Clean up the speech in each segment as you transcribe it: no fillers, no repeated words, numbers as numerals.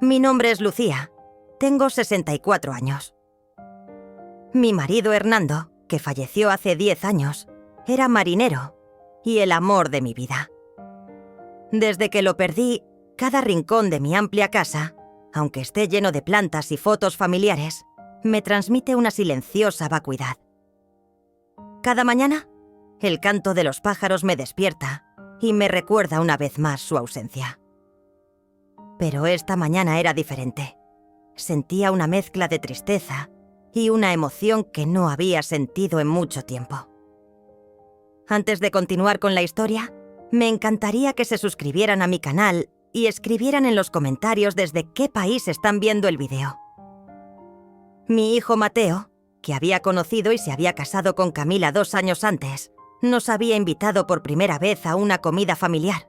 Mi nombre es Lucía. Tengo 64 años. Mi marido Hernando, que falleció hace 10 años, era marinero y el amor de mi vida. Desde que lo perdí, cada rincón de mi amplia casa, aunque esté lleno de plantas y fotos familiares, me transmite una silenciosa vacuidad. Cada mañana, el canto de los pájaros me despierta y me recuerda una vez más su ausencia. Pero esta mañana era diferente. Sentía una mezcla de tristeza y una emoción que no había sentido en mucho tiempo. Antes de continuar con la historia, me encantaría que se suscribieran a mi canal y escribieran en los comentarios desde qué país están viendo el vídeo. Mi hijo Mateo, que había conocido y se había casado con Camila 2 años antes, nos había invitado por primera vez a una comida familiar.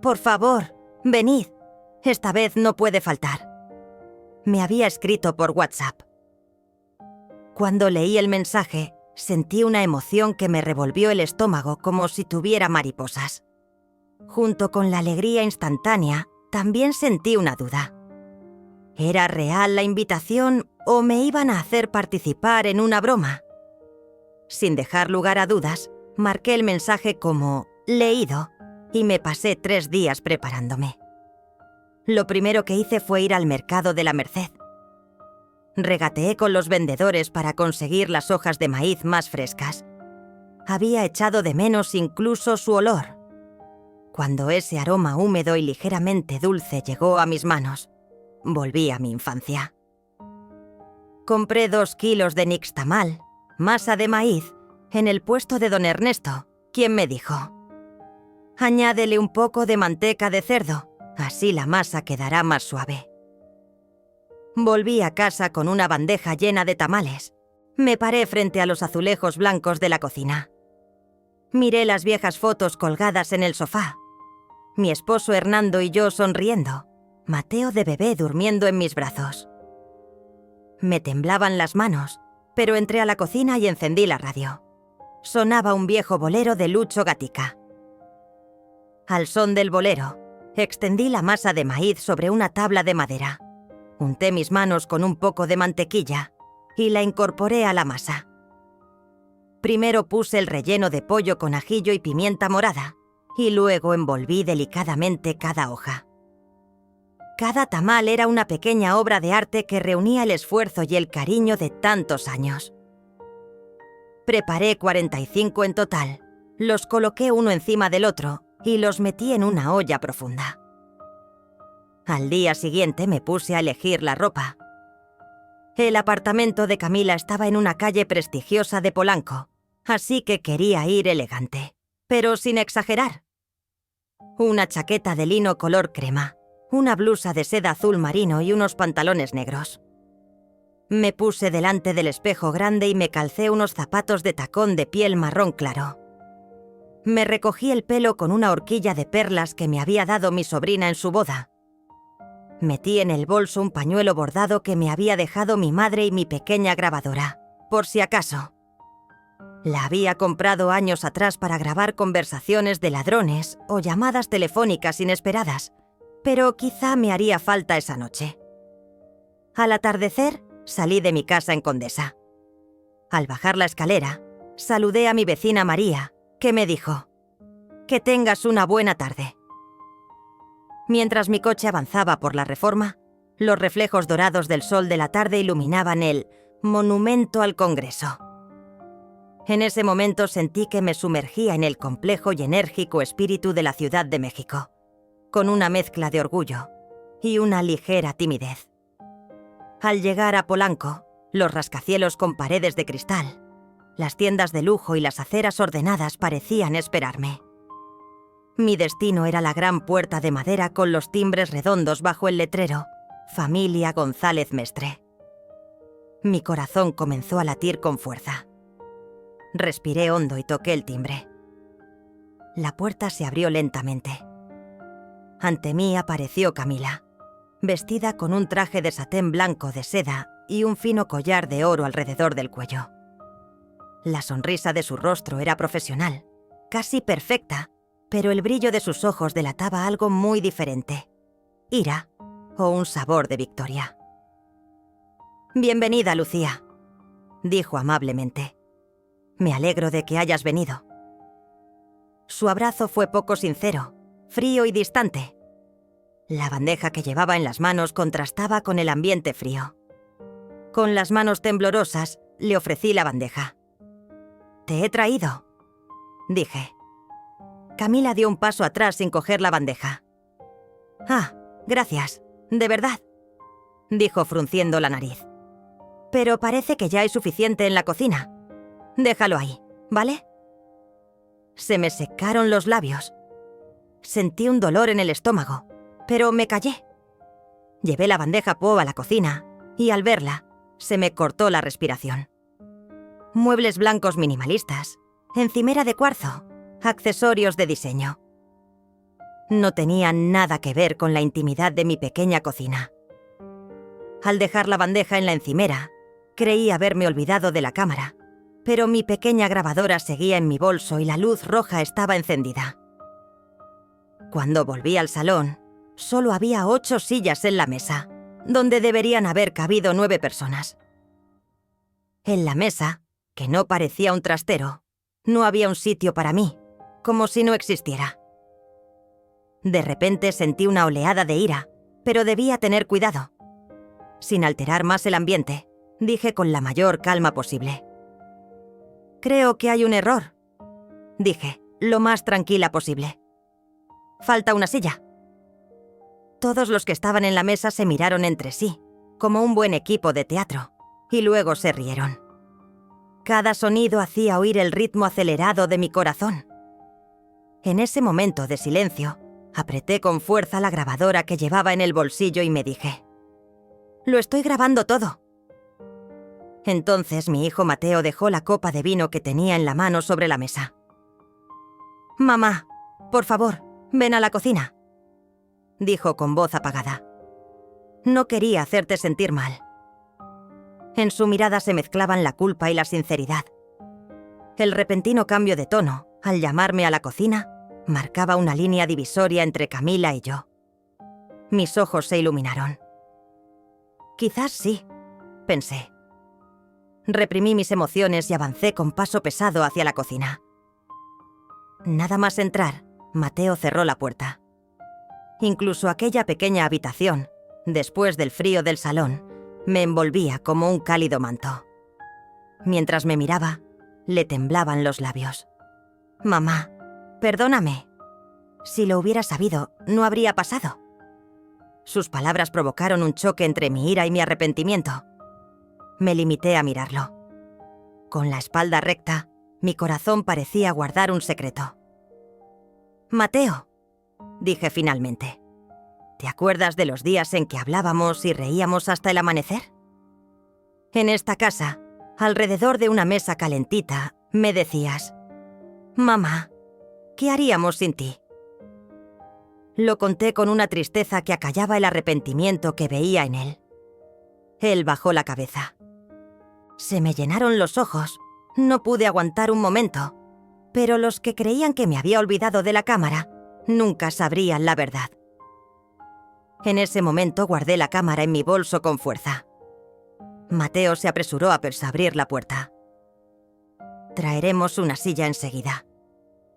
«Por favor, venid. Esta vez no puede faltar», me había escrito por WhatsApp. Cuando leí el mensaje, sentí una emoción que me revolvió el estómago como si tuviera mariposas. Junto con la alegría instantánea, también sentí una duda. ¿Era real la invitación o me iban a hacer participar en una broma? Sin dejar lugar a dudas, marqué el mensaje como leído y me pasé 3 días preparándome. Lo primero que hice fue ir al mercado de la Merced. Regateé con los vendedores para conseguir las hojas de maíz más frescas. Había echado de menos incluso su olor. Cuando ese aroma húmedo y ligeramente dulce llegó a mis manos, volví a mi infancia. Compré 2 kilos de nixtamal, masa de maíz, en el puesto de don Ernesto, quien me dijo: «Añádele un poco de manteca de cerdo, así la masa quedará más suave». Volví a casa con una bandeja llena de tamales. Me paré frente a los azulejos blancos de la cocina. Miré las viejas fotos colgadas en el sofá. Mi esposo Hernando y yo sonriendo, Mateo de bebé durmiendo en mis brazos. Me temblaban las manos, pero entré a la cocina y encendí la radio. Sonaba un viejo bolero de Lucho Gatica. Al son del bolero, extendí la masa de maíz sobre una tabla de madera. Unté mis manos con un poco de mantequilla y la incorporé a la masa. Primero puse el relleno de pollo con ajillo y pimienta morada y luego envolví delicadamente cada hoja. Cada tamal era una pequeña obra de arte que reunía el esfuerzo y el cariño de tantos años. Preparé 45 en total, los coloqué uno encima del otro y los metí en una olla profunda. Al día siguiente me puse a elegir la ropa. El apartamento de Camila estaba en una calle prestigiosa de Polanco, así que quería ir elegante, pero sin exagerar. Una chaqueta de lino color crema, una blusa de seda azul marino y unos pantalones negros. Me puse delante del espejo grande y me calcé unos zapatos de tacón de piel marrón claro. Me recogí el pelo con una horquilla de perlas que me había dado mi sobrina en su boda. Metí en el bolso un pañuelo bordado que me había dejado mi madre y mi pequeña grabadora, por si acaso. La había comprado años atrás para grabar conversaciones de ladrones o llamadas telefónicas inesperadas, pero quizá me haría falta esa noche. Al atardecer, salí de mi casa en Condesa. Al bajar la escalera, saludé a mi vecina María, que me dijo: «Que tengas una buena tarde». Mientras mi coche avanzaba por la Reforma, los reflejos dorados del sol de la tarde iluminaban el Monumento al Congreso. En ese momento sentí que me sumergía en el complejo y enérgico espíritu de la Ciudad de México, con una mezcla de orgullo y una ligera timidez. Al llegar a Polanco, los rascacielos con paredes de cristal, las tiendas de lujo y las aceras ordenadas parecían esperarme. Mi destino era la gran puerta de madera con los timbres redondos bajo el letrero «Familia González Mestre». Mi corazón comenzó a latir con fuerza. Respiré hondo y toqué el timbre. La puerta se abrió lentamente. Ante mí apareció Camila, vestida con un traje de satén blanco de seda y un fino collar de oro alrededor del cuello. La sonrisa de su rostro era profesional, casi perfecta, pero el brillo de sus ojos delataba algo muy diferente. ira o un sabor de victoria. «Bienvenida, Lucía», dijo amablemente. «Me alegro de que hayas venido». Su abrazo fue poco sincero, frío y distante. La bandeja que llevaba en las manos contrastaba con el ambiente frío. Con las manos temblorosas, le ofrecí la bandeja. «Te he traído», dije. Camila dio un paso atrás sin coger la bandeja. «Ah, gracias, de verdad», dijo frunciendo la nariz. «Pero parece que ya hay suficiente en la cocina. Déjalo ahí, ¿vale?» Se me secaron los labios. Sentí un dolor en el estómago, pero me callé. Llevé la bandeja Po a la cocina y al verla, se me cortó la respiración. Muebles blancos minimalistas, encimera de cuarzo, accesorios de diseño. No tenían nada que ver con la intimidad de mi pequeña cocina. Al dejar la bandeja en la encimera, creí haberme olvidado de la cámara, pero mi pequeña grabadora seguía en mi bolso y la luz roja estaba encendida. Cuando volví al salón, solo había 8 sillas en la mesa, donde deberían haber cabido 9 personas. En la mesa, que no parecía un trastero, no había un sitio para mí, como si no existiera. De repente sentí una oleada de ira, pero debía tener cuidado. Sin alterar más el ambiente, dije con la mayor calma posible. «Creo que hay un error», dije, lo más tranquila posible. «Falta una silla». Todos los que estaban en la mesa se miraron entre sí, como un buen equipo de teatro, y luego se rieron. Cada sonido hacía oír el ritmo acelerado de mi corazón. En ese momento de silencio, apreté con fuerza la grabadora que llevaba en el bolsillo y me dije: «Lo estoy grabando todo». Entonces mi hijo Mateo dejó la copa de vino que tenía en la mano sobre la mesa. «Mamá, por favor, ven a la cocina», dijo con voz apagada. No quería hacerte sentir mal. En su mirada se mezclaban la culpa y la sinceridad. El repentino cambio de tono, al llamarme a la cocina, marcaba una línea divisoria entre Camila y yo. Mis ojos se iluminaron. Quizás sí, pensé. Reprimí mis emociones y avancé con paso pesado hacia la cocina. Nada más entrar, Mateo cerró la puerta. Incluso aquella pequeña habitación, después del frío del salón, me envolvía como un cálido manto. Mientras me miraba, le temblaban los labios. «Mamá, perdóname. Si lo hubiera sabido, no habría pasado». Sus palabras provocaron un choque entre mi ira y mi arrepentimiento. Me limité a mirarlo. Con la espalda recta, mi corazón parecía guardar un secreto. «Mateo», dije finalmente, «¿te acuerdas de los días en que hablábamos y reíamos hasta el amanecer? En esta casa, alrededor de una mesa calentita, me decías: «Mamá, ¿qué haríamos sin ti?». Lo conté con una tristeza que acallaba el arrepentimiento que veía en él. Él bajó la cabeza. Se me llenaron los ojos. No pude aguantar un momento, pero los que creían que me había olvidado de la cámara nunca sabrían la verdad. En ese momento guardé la cámara en mi bolso con fuerza. Mateo se apresuró a abrir la puerta. «Traeremos una silla enseguida»,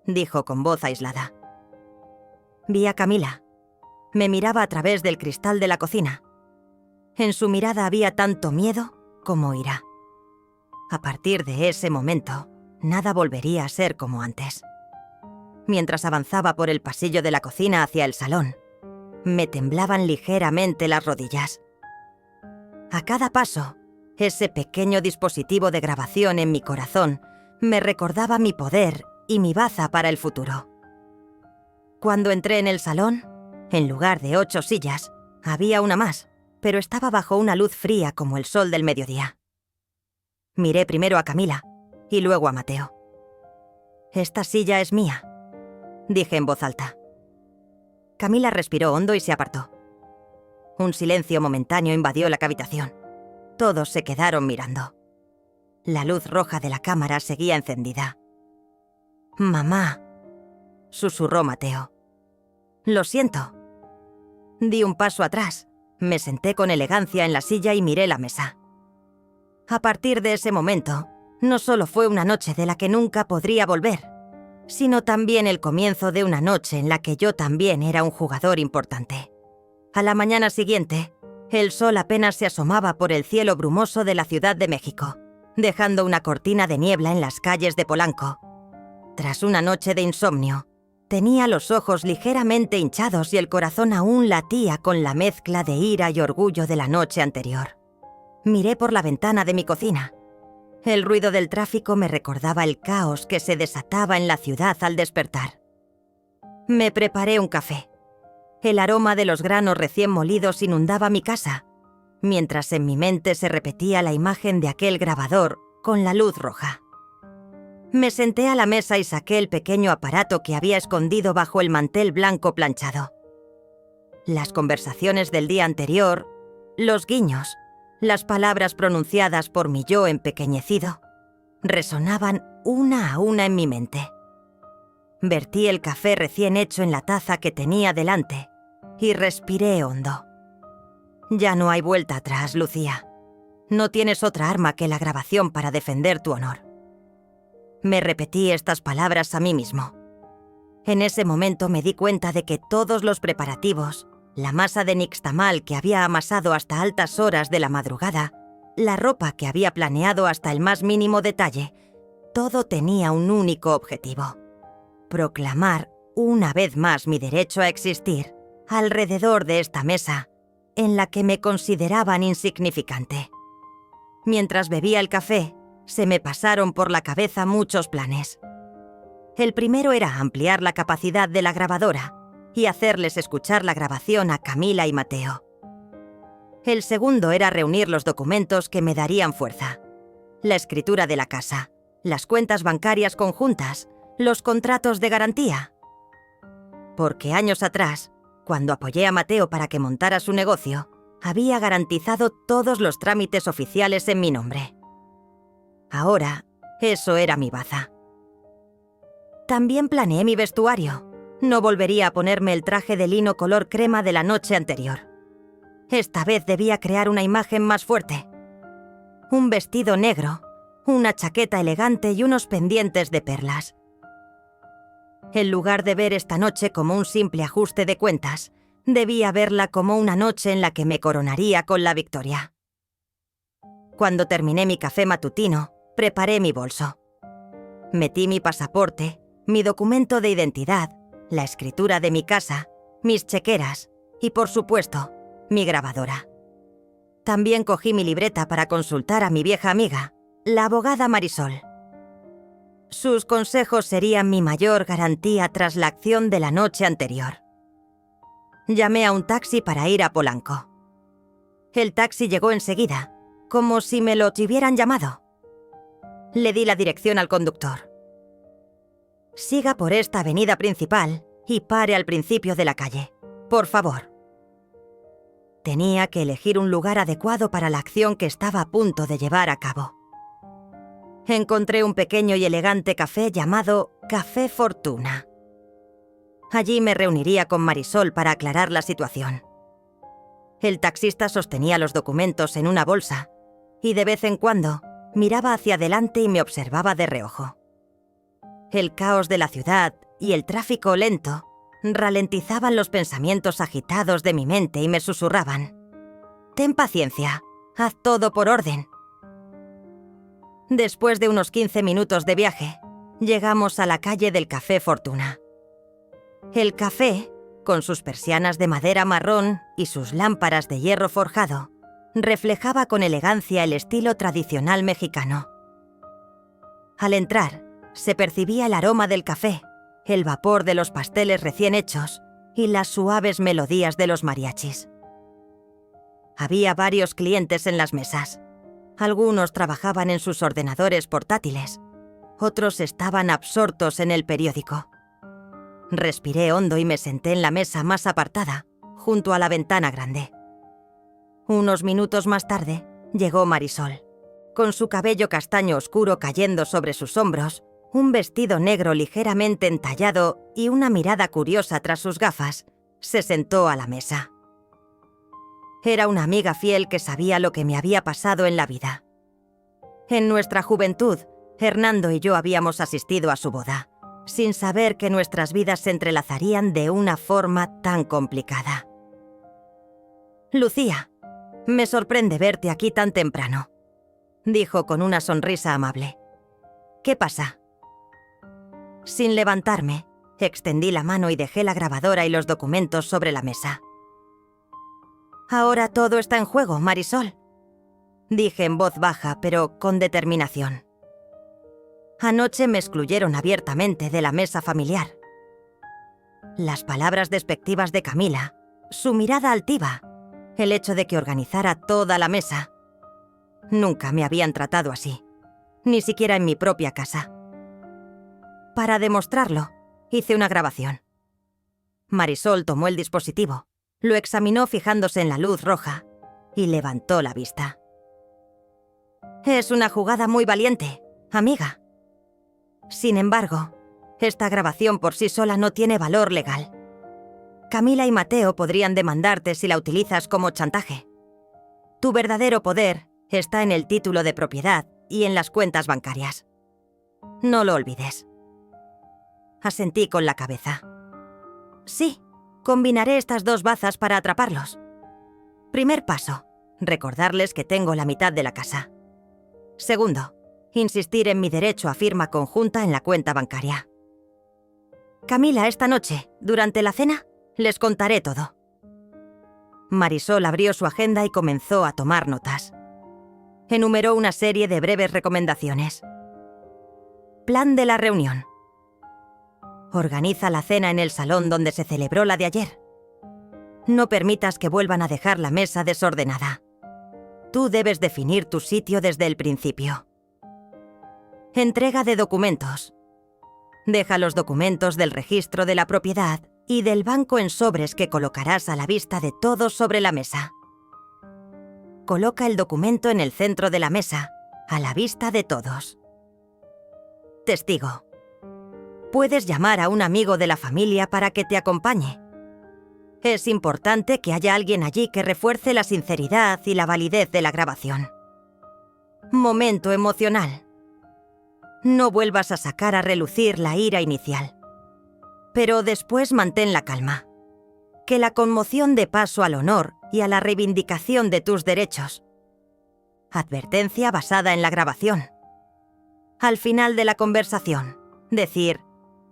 dijo con voz aislada. Vi a Camila. Me miraba a través del cristal de la cocina. En su mirada había tanto miedo como ira. A partir de ese momento, nada volvería a ser como antes. Mientras avanzaba por el pasillo de la cocina hacia el salón, me temblaban ligeramente las rodillas. A cada paso, ese pequeño dispositivo de grabación en mi corazón me recordaba mi poder y mi baza para el futuro. Cuando entré en el salón, en lugar de 8 sillas, había una más, pero estaba bajo una luz fría como el sol del mediodía. Miré primero a Camila y luego a Mateo. «Esta silla es mía», dije en voz alta. Camila respiró hondo y se apartó. Un silencio momentáneo invadió la habitación. Todos se quedaron mirando. La luz roja de la cámara seguía encendida. «Mamá», susurró Mateo. «Lo siento». Di un paso atrás, me senté con elegancia en la silla y miré la mesa. A partir de ese momento, no solo fue una noche de la que nunca podría volver, sino también el comienzo de una noche en la que yo también era un jugador importante. A la mañana siguiente, el sol apenas se asomaba por el cielo brumoso de la Ciudad de México, dejando una cortina de niebla en las calles de Polanco. Tras una noche de insomnio, tenía los ojos ligeramente hinchados y el corazón aún latía con la mezcla de ira y orgullo de la noche anterior. Miré por la ventana de mi cocina. El ruido del tráfico me recordaba el caos que se desataba en la ciudad al despertar. Me preparé un café. El aroma de los granos recién molidos inundaba mi casa, mientras en mi mente se repetía la imagen de aquel grabador con la luz roja. Me senté a la mesa y saqué el pequeño aparato que había escondido bajo el mantel blanco planchado. Las conversaciones del día anterior, los guiños, las palabras pronunciadas por mi yo empequeñecido, resonaban una a una en mi mente. Vertí el café recién hecho en la taza que tenía delante y respiré hondo. Ya no hay vuelta atrás, Lucía. No tienes otra arma que la grabación para defender tu honor. Me repetí estas palabras a mí mismo. En ese momento me di cuenta de que todos los preparativos, la masa de nixtamal que había amasado hasta altas horas de la madrugada, la ropa que había planeado hasta el más mínimo detalle, todo tenía un único objetivo: proclamar una vez más mi derecho a existir alrededor de esta mesa en la que me consideraban insignificante. Mientras bebía el café, se me pasaron por la cabeza muchos planes. El primero era ampliar la capacidad de la grabadora y hacerles escuchar la grabación a Camila y Mateo. El segundo era reunir los documentos que me darían fuerza: la escritura de la casa, las cuentas bancarias conjuntas, los contratos de garantía. Porque años atrás, cuando apoyé a Mateo para que montara su negocio, había garantizado todos los trámites oficiales en mi nombre. Ahora, eso era mi baza. También planeé mi vestuario. No volvería a ponerme el traje de lino color crema de la noche anterior. Esta vez debía crear una imagen más fuerte. Un vestido negro, una chaqueta elegante y unos pendientes de perlas. En lugar de ver esta noche como un simple ajuste de cuentas, debía verla como una noche en la que me coronaría con la victoria. Cuando terminé mi café matutino, preparé mi bolso. Metí mi pasaporte, mi documento de identidad, la escritura de mi casa, mis chequeras y, por supuesto, mi grabadora. También cogí mi libreta para consultar a mi vieja amiga, la abogada Marisol. Sus consejos serían mi mayor garantía tras la acción de la noche anterior. Llamé a un taxi para ir a Polanco. El taxi llegó enseguida, como si me lo hubieran llamado. Le di la dirección al conductor. Siga por esta avenida principal y pare al principio de la calle, por favor. Tenía que elegir un lugar adecuado para la acción que estaba a punto de llevar a cabo. Encontré un pequeño y elegante café llamado Café Fortuna. Allí me reuniría con Marisol para aclarar la situación. El taxista sostenía los documentos en una bolsa y de vez en cuando miraba hacia adelante y me observaba de reojo. El caos de la ciudad y el tráfico lento ralentizaban los pensamientos agitados de mi mente y me susurraban: «Ten paciencia, haz todo por orden». Después de unos 15 minutos de viaje, llegamos a la calle del Café Fortuna. El café, con sus persianas de madera marrón y sus lámparas de hierro forjado, reflejaba con elegancia el estilo tradicional mexicano. Al entrar, se percibía el aroma del café, el vapor de los pasteles recién hechos y las suaves melodías de los mariachis. Había varios clientes en las mesas. Algunos trabajaban en sus ordenadores portátiles, otros estaban absortos en el periódico. Respiré hondo y me senté en la mesa más apartada, junto a la ventana grande. Unos minutos más tarde, llegó Marisol. Con su cabello castaño oscuro cayendo sobre sus hombros, un vestido negro ligeramente entallado y una mirada curiosa tras sus gafas, se sentó a la mesa. Era una amiga fiel que sabía lo que me había pasado en la vida. En nuestra juventud, Hernando y yo habíamos asistido a su boda, sin saber que nuestras vidas se entrelazarían de una forma tan complicada. «Lucía, me sorprende verte aquí tan temprano», dijo con una sonrisa amable. «¿Qué pasa?». Sin levantarme, extendí la mano y dejé la grabadora y los documentos sobre la mesa. «Ahora todo está en juego, Marisol», dije en voz baja, pero con determinación. Anoche me excluyeron abiertamente de la mesa familiar. Las palabras despectivas de Camila, su mirada altiva, el hecho de que organizara toda la mesa. Nunca me habían tratado así, ni siquiera en mi propia casa. Para demostrarlo, hice una grabación. Marisol tomó el dispositivo, lo examinó fijándose en la luz roja y levantó la vista. «Es una jugada muy valiente, amiga. Sin embargo, esta grabación por sí sola no tiene valor legal. Camila y Mateo podrían demandarte si la utilizas como chantaje. Tu verdadero poder está en el título de propiedad y en las cuentas bancarias. No lo olvides». Asentí con la cabeza. «Sí, combinaré estas dos bazas para atraparlos. Primer paso, recordarles que tengo la mitad de la casa. Segundo, insistir en mi derecho a firma conjunta en la cuenta bancaria. Camila, esta noche, durante la cena, les contaré todo». Marisol abrió su agenda y comenzó a tomar notas. Enumeró una serie de breves recomendaciones. Plan de la reunión. Organiza la cena en el salón donde se celebró la de ayer. No permitas que vuelvan a dejar la mesa desordenada. Tú debes definir tu sitio desde el principio. Entrega de documentos. Deja los documentos del registro de la propiedad y del banco en sobres que colocarás a la vista de todos sobre la mesa. Coloca el documento en el centro de la mesa, a la vista de todos. Testigo. Puedes llamar a un amigo de la familia para que te acompañe. Es importante que haya alguien allí que refuerce la sinceridad y la validez de la grabación. Momento emocional. No vuelvas a sacar a relucir la ira inicial. Pero después mantén la calma. Que la conmoción dé paso al honor y a la reivindicación de tus derechos. Advertencia basada en la grabación. Al final de la conversación, decir: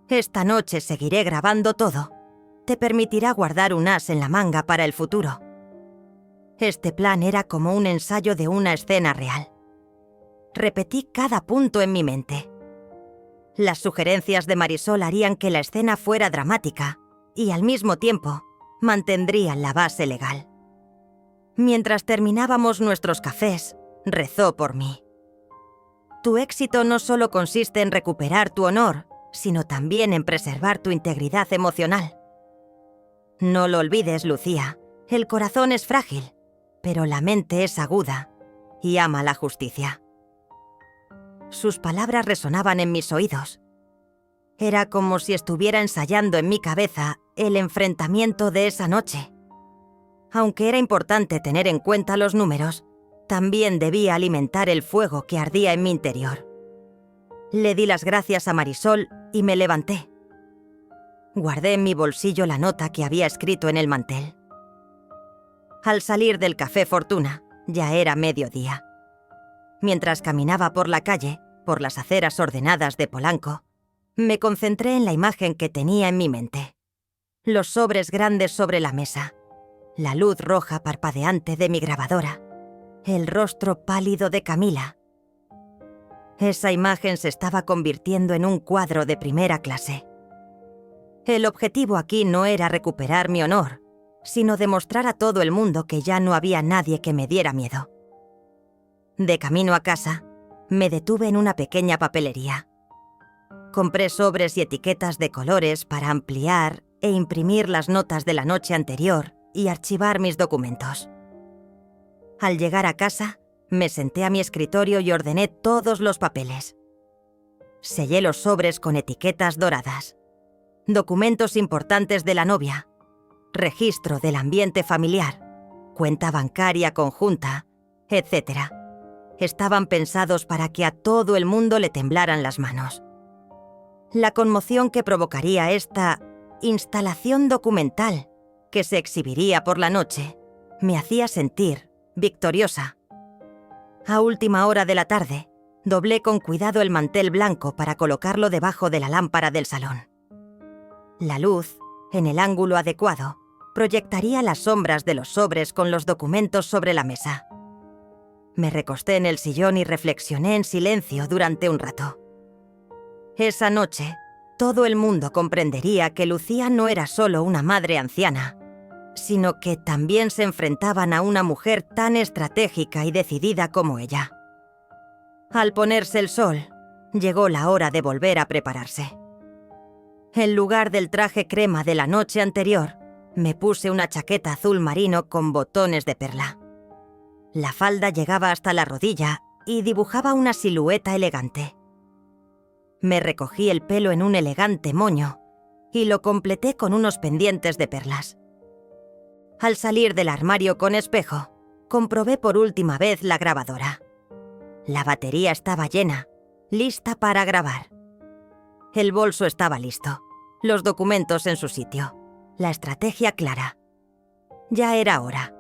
«Esta noche seguiré grabando todo», te permitirá guardar un as en la manga para el futuro. Este plan era como un ensayo de una escena real. Repetí cada punto en mi mente. Las sugerencias de Marisol harían que la escena fuera dramática y, al mismo tiempo, mantendrían la base legal. Mientras terminábamos nuestros cafés, rezó por mí. Tu éxito no solo consiste en recuperar tu honor, sino también en preservar tu integridad emocional. No lo olvides, Lucía, el corazón es frágil, pero la mente es aguda y ama la justicia. Sus palabras resonaban en mis oídos. Era como si estuviera ensayando en mi cabeza el enfrentamiento de esa noche. Aunque era importante tener en cuenta los números, también debía alimentar el fuego que ardía en mi interior. Le di las gracias a Marisol y me levanté. Guardé en mi bolsillo la nota que había escrito en el mantel. Al salir del Café Fortuna, ya era mediodía. Mientras caminaba por la calle, por las aceras ordenadas de Polanco, me concentré en la imagen que tenía en mi mente. Los sobres grandes sobre la mesa, la luz roja parpadeante de mi grabadora, el rostro pálido de Camila. Esa imagen se estaba convirtiendo en un cuadro de primera clase. El objetivo aquí no era recuperar mi honor, sino demostrar a todo el mundo que ya no había nadie que me diera miedo. De camino a casa, me detuve en una pequeña papelería. Compré sobres y etiquetas de colores para ampliar e imprimir las notas de la noche anterior y archivar mis documentos. Al llegar a casa, me senté a mi escritorio y ordené todos los papeles. Sellé los sobres con etiquetas doradas. Documentos importantes de la novia. Registro del ambiente familiar. cuenta bancaria conjunta, etc. Estaban pensados para que a todo el mundo le temblaran las manos. La conmoción que provocaría esta instalación documental que se exhibiría por la noche me hacía sentir victoriosa. A última hora de la tarde, doblé con cuidado el mantel blanco para colocarlo debajo de la lámpara del salón. La luz, en el ángulo adecuado, proyectaría las sombras de los sobres con los documentos sobre la mesa. Me recosté en el sillón y reflexioné en silencio durante un rato. Esa noche, todo el mundo comprendería que Lucía no era solo una madre anciana, sino que también se enfrentaban a una mujer tan estratégica y decidida como ella. Al ponerse el sol, llegó la hora de volver a prepararse. En lugar del traje crema de la noche anterior, me puse una chaqueta azul marino con botones de perla. La falda llegaba hasta la rodilla y dibujaba una silueta elegante. Me recogí el pelo en un elegante moño y lo completé con unos pendientes de perlas. Al salir del armario con espejo, comprobé por última vez la grabadora. La batería estaba llena, lista para grabar. El bolso estaba listo, los documentos en su sitio, la estrategia clara. Ya era hora.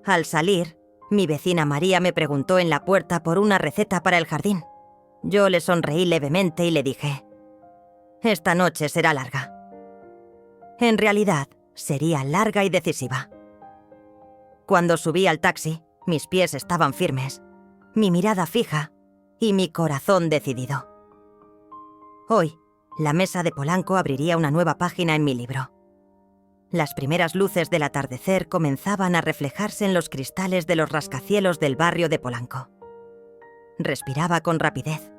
Al salir, mi vecina María me preguntó en la puerta por una receta para el jardín. Yo le sonreí levemente y le dije: «Esta noche será larga». En realidad, sería larga y decisiva. Cuando subí al taxi, mis pies estaban firmes, mi mirada fija y mi corazón decidido. Hoy, la mesa de Polanco abriría una nueva página en mi libro. Las primeras luces del atardecer comenzaban a reflejarse en los cristales de los rascacielos del barrio de Polanco. Respiraba con rapidez.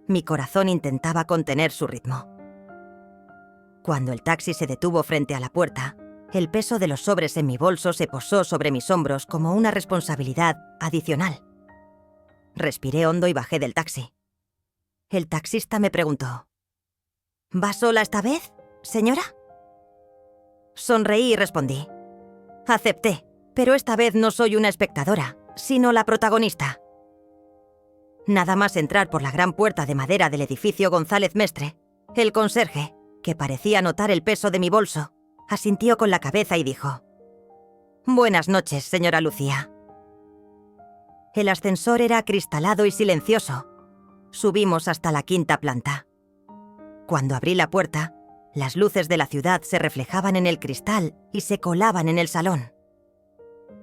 Mi corazón intentaba contener su ritmo. Cuando el taxi se detuvo frente a la puerta, el peso de los sobres en mi bolso se posó sobre mis hombros como una responsabilidad adicional. Respiré hondo y bajé del taxi. El taxista me preguntó: «¿Va sola esta vez, señora?». Sonreí y respondí: «Acepté, pero esta vez no soy una espectadora, sino la protagonista». Nada más entrar por la gran puerta de madera del edificio González Mestre, el conserje, que parecía notar el peso de mi bolso, asintió con la cabeza y dijo: «Buenas noches, señora Lucía». El ascensor era acristalado y silencioso. Subimos hasta la quinta planta. Cuando abrí la puerta, las luces de la ciudad se reflejaban en el cristal y se colaban en el salón.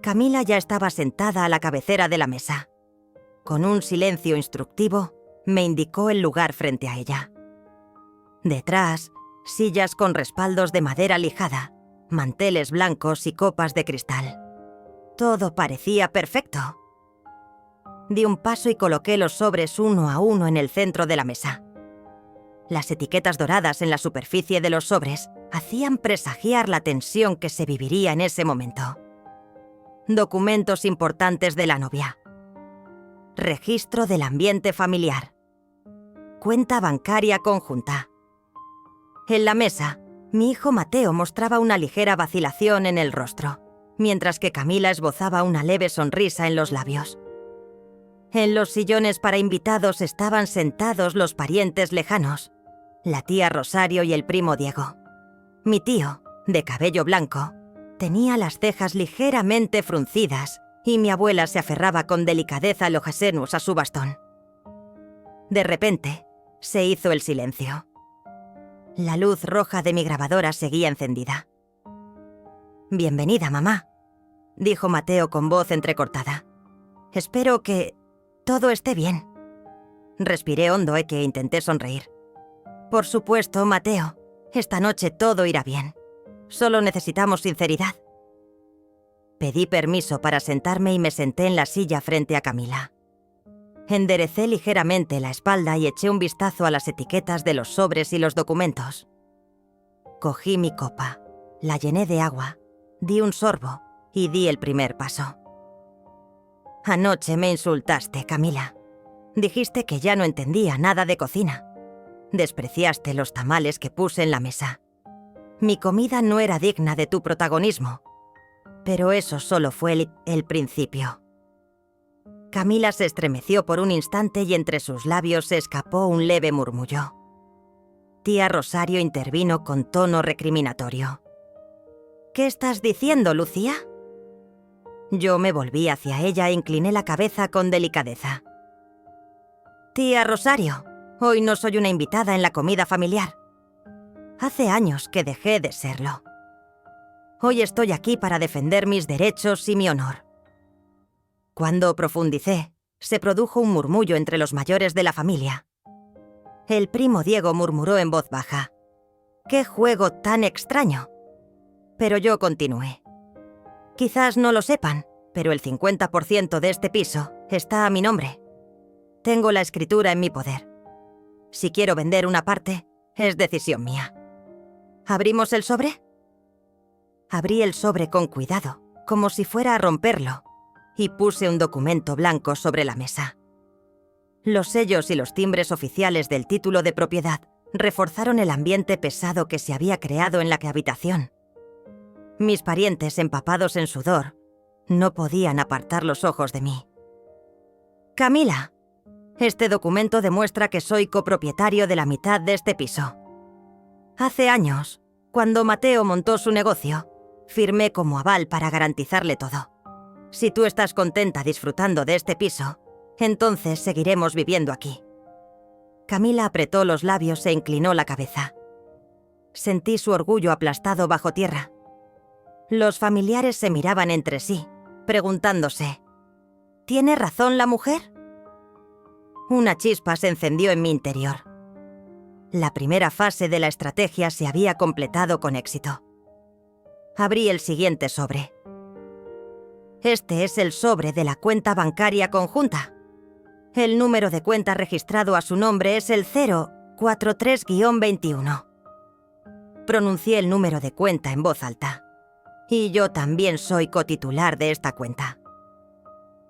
Camila ya estaba sentada a la cabecera de la mesa. Con un silencio instructivo, me indicó el lugar frente a ella. Detrás, sillas con respaldos de madera lijada, manteles blancos y copas de cristal. Todo parecía perfecto. Di un paso y coloqué los sobres uno a uno en el centro de la mesa. Las etiquetas doradas en la superficie de los sobres hacían presagiar la tensión que se viviría en ese momento. Documentos importantes de la novia. Registro del ambiente familiar. Cuenta bancaria conjunta. En la mesa, mi hijo Mateo mostraba una ligera vacilación en el rostro, mientras que Camila esbozaba una leve sonrisa en los labios. En los sillones para invitados estaban sentados los parientes lejanos, la tía Rosario y el primo Diego. Mi tío, de cabello blanco, tenía las cejas ligeramente fruncidas y mi abuela se aferraba con delicadeza Lojasenus a su bastón. De repente, se hizo el silencio. La luz roja de mi grabadora seguía encendida. «Bienvenida, mamá», dijo Mateo con voz entrecortada. «Espero que todo esté bien». Respiré hondo e intenté sonreír. «Por supuesto, Mateo. Esta noche todo irá bien. Solo necesitamos sinceridad». Pedí permiso para sentarme y me senté en la silla frente a Camila. Enderecé ligeramente la espalda y eché un vistazo a las etiquetas de los sobres y los documentos. Cogí mi copa, la llené de agua, di un sorbo y di el primer paso. «Anoche me insultaste, Camila. Dijiste que ya no entendía nada de cocina. Despreciaste los tamales que puse en la mesa. Mi comida no era digna de tu protagonismo. Pero eso solo fue el principio. Camila se estremeció por un instante y entre sus labios se escapó un leve murmullo. Tía Rosario intervino con tono recriminatorio. «¿Qué estás diciendo, Lucía?» Yo me volví hacia ella e incliné la cabeza con delicadeza. «Tía Rosario, hoy no soy una invitada en la comida familiar. Hace años que dejé de serlo. Hoy estoy aquí para defender mis derechos y mi honor». Cuando profundicé, se produjo un murmullo entre los mayores de la familia. El primo Diego murmuró en voz baja: «¡Qué juego tan extraño!». Pero yo continué: «Quizás no lo sepan, pero el 50% de este piso está a mi nombre. Tengo la escritura en mi poder. Si quiero vender una parte, es decisión mía». ¿Abrimos el sobre? Abrí el sobre con cuidado, como si fuera a romperlo, y puse un documento blanco sobre la mesa. Los sellos y los timbres oficiales del título de propiedad reforzaron el ambiente pesado que se había creado en la habitación. Mis parientes, empapados en sudor, no podían apartar los ojos de mí. «Camila, este documento demuestra que soy copropietario de la mitad de este piso. Hace años, cuando Mateo montó su negocio, firmé como aval para garantizarle todo. Si tú estás contenta disfrutando de este piso, entonces seguiremos viviendo aquí». Camila apretó los labios e inclinó la cabeza. Sentí su orgullo aplastado bajo tierra. Los familiares se miraban entre sí, preguntándose: ¿tiene razón la mujer? Una chispa se encendió en mi interior. La primera fase de la estrategia se había completado con éxito. Abrí el siguiente sobre. Este es el sobre de la cuenta bancaria conjunta. El número de cuenta registrado a su nombre es el 043-21. Pronuncié el número de cuenta en voz alta. Y yo también soy cotitular de esta cuenta.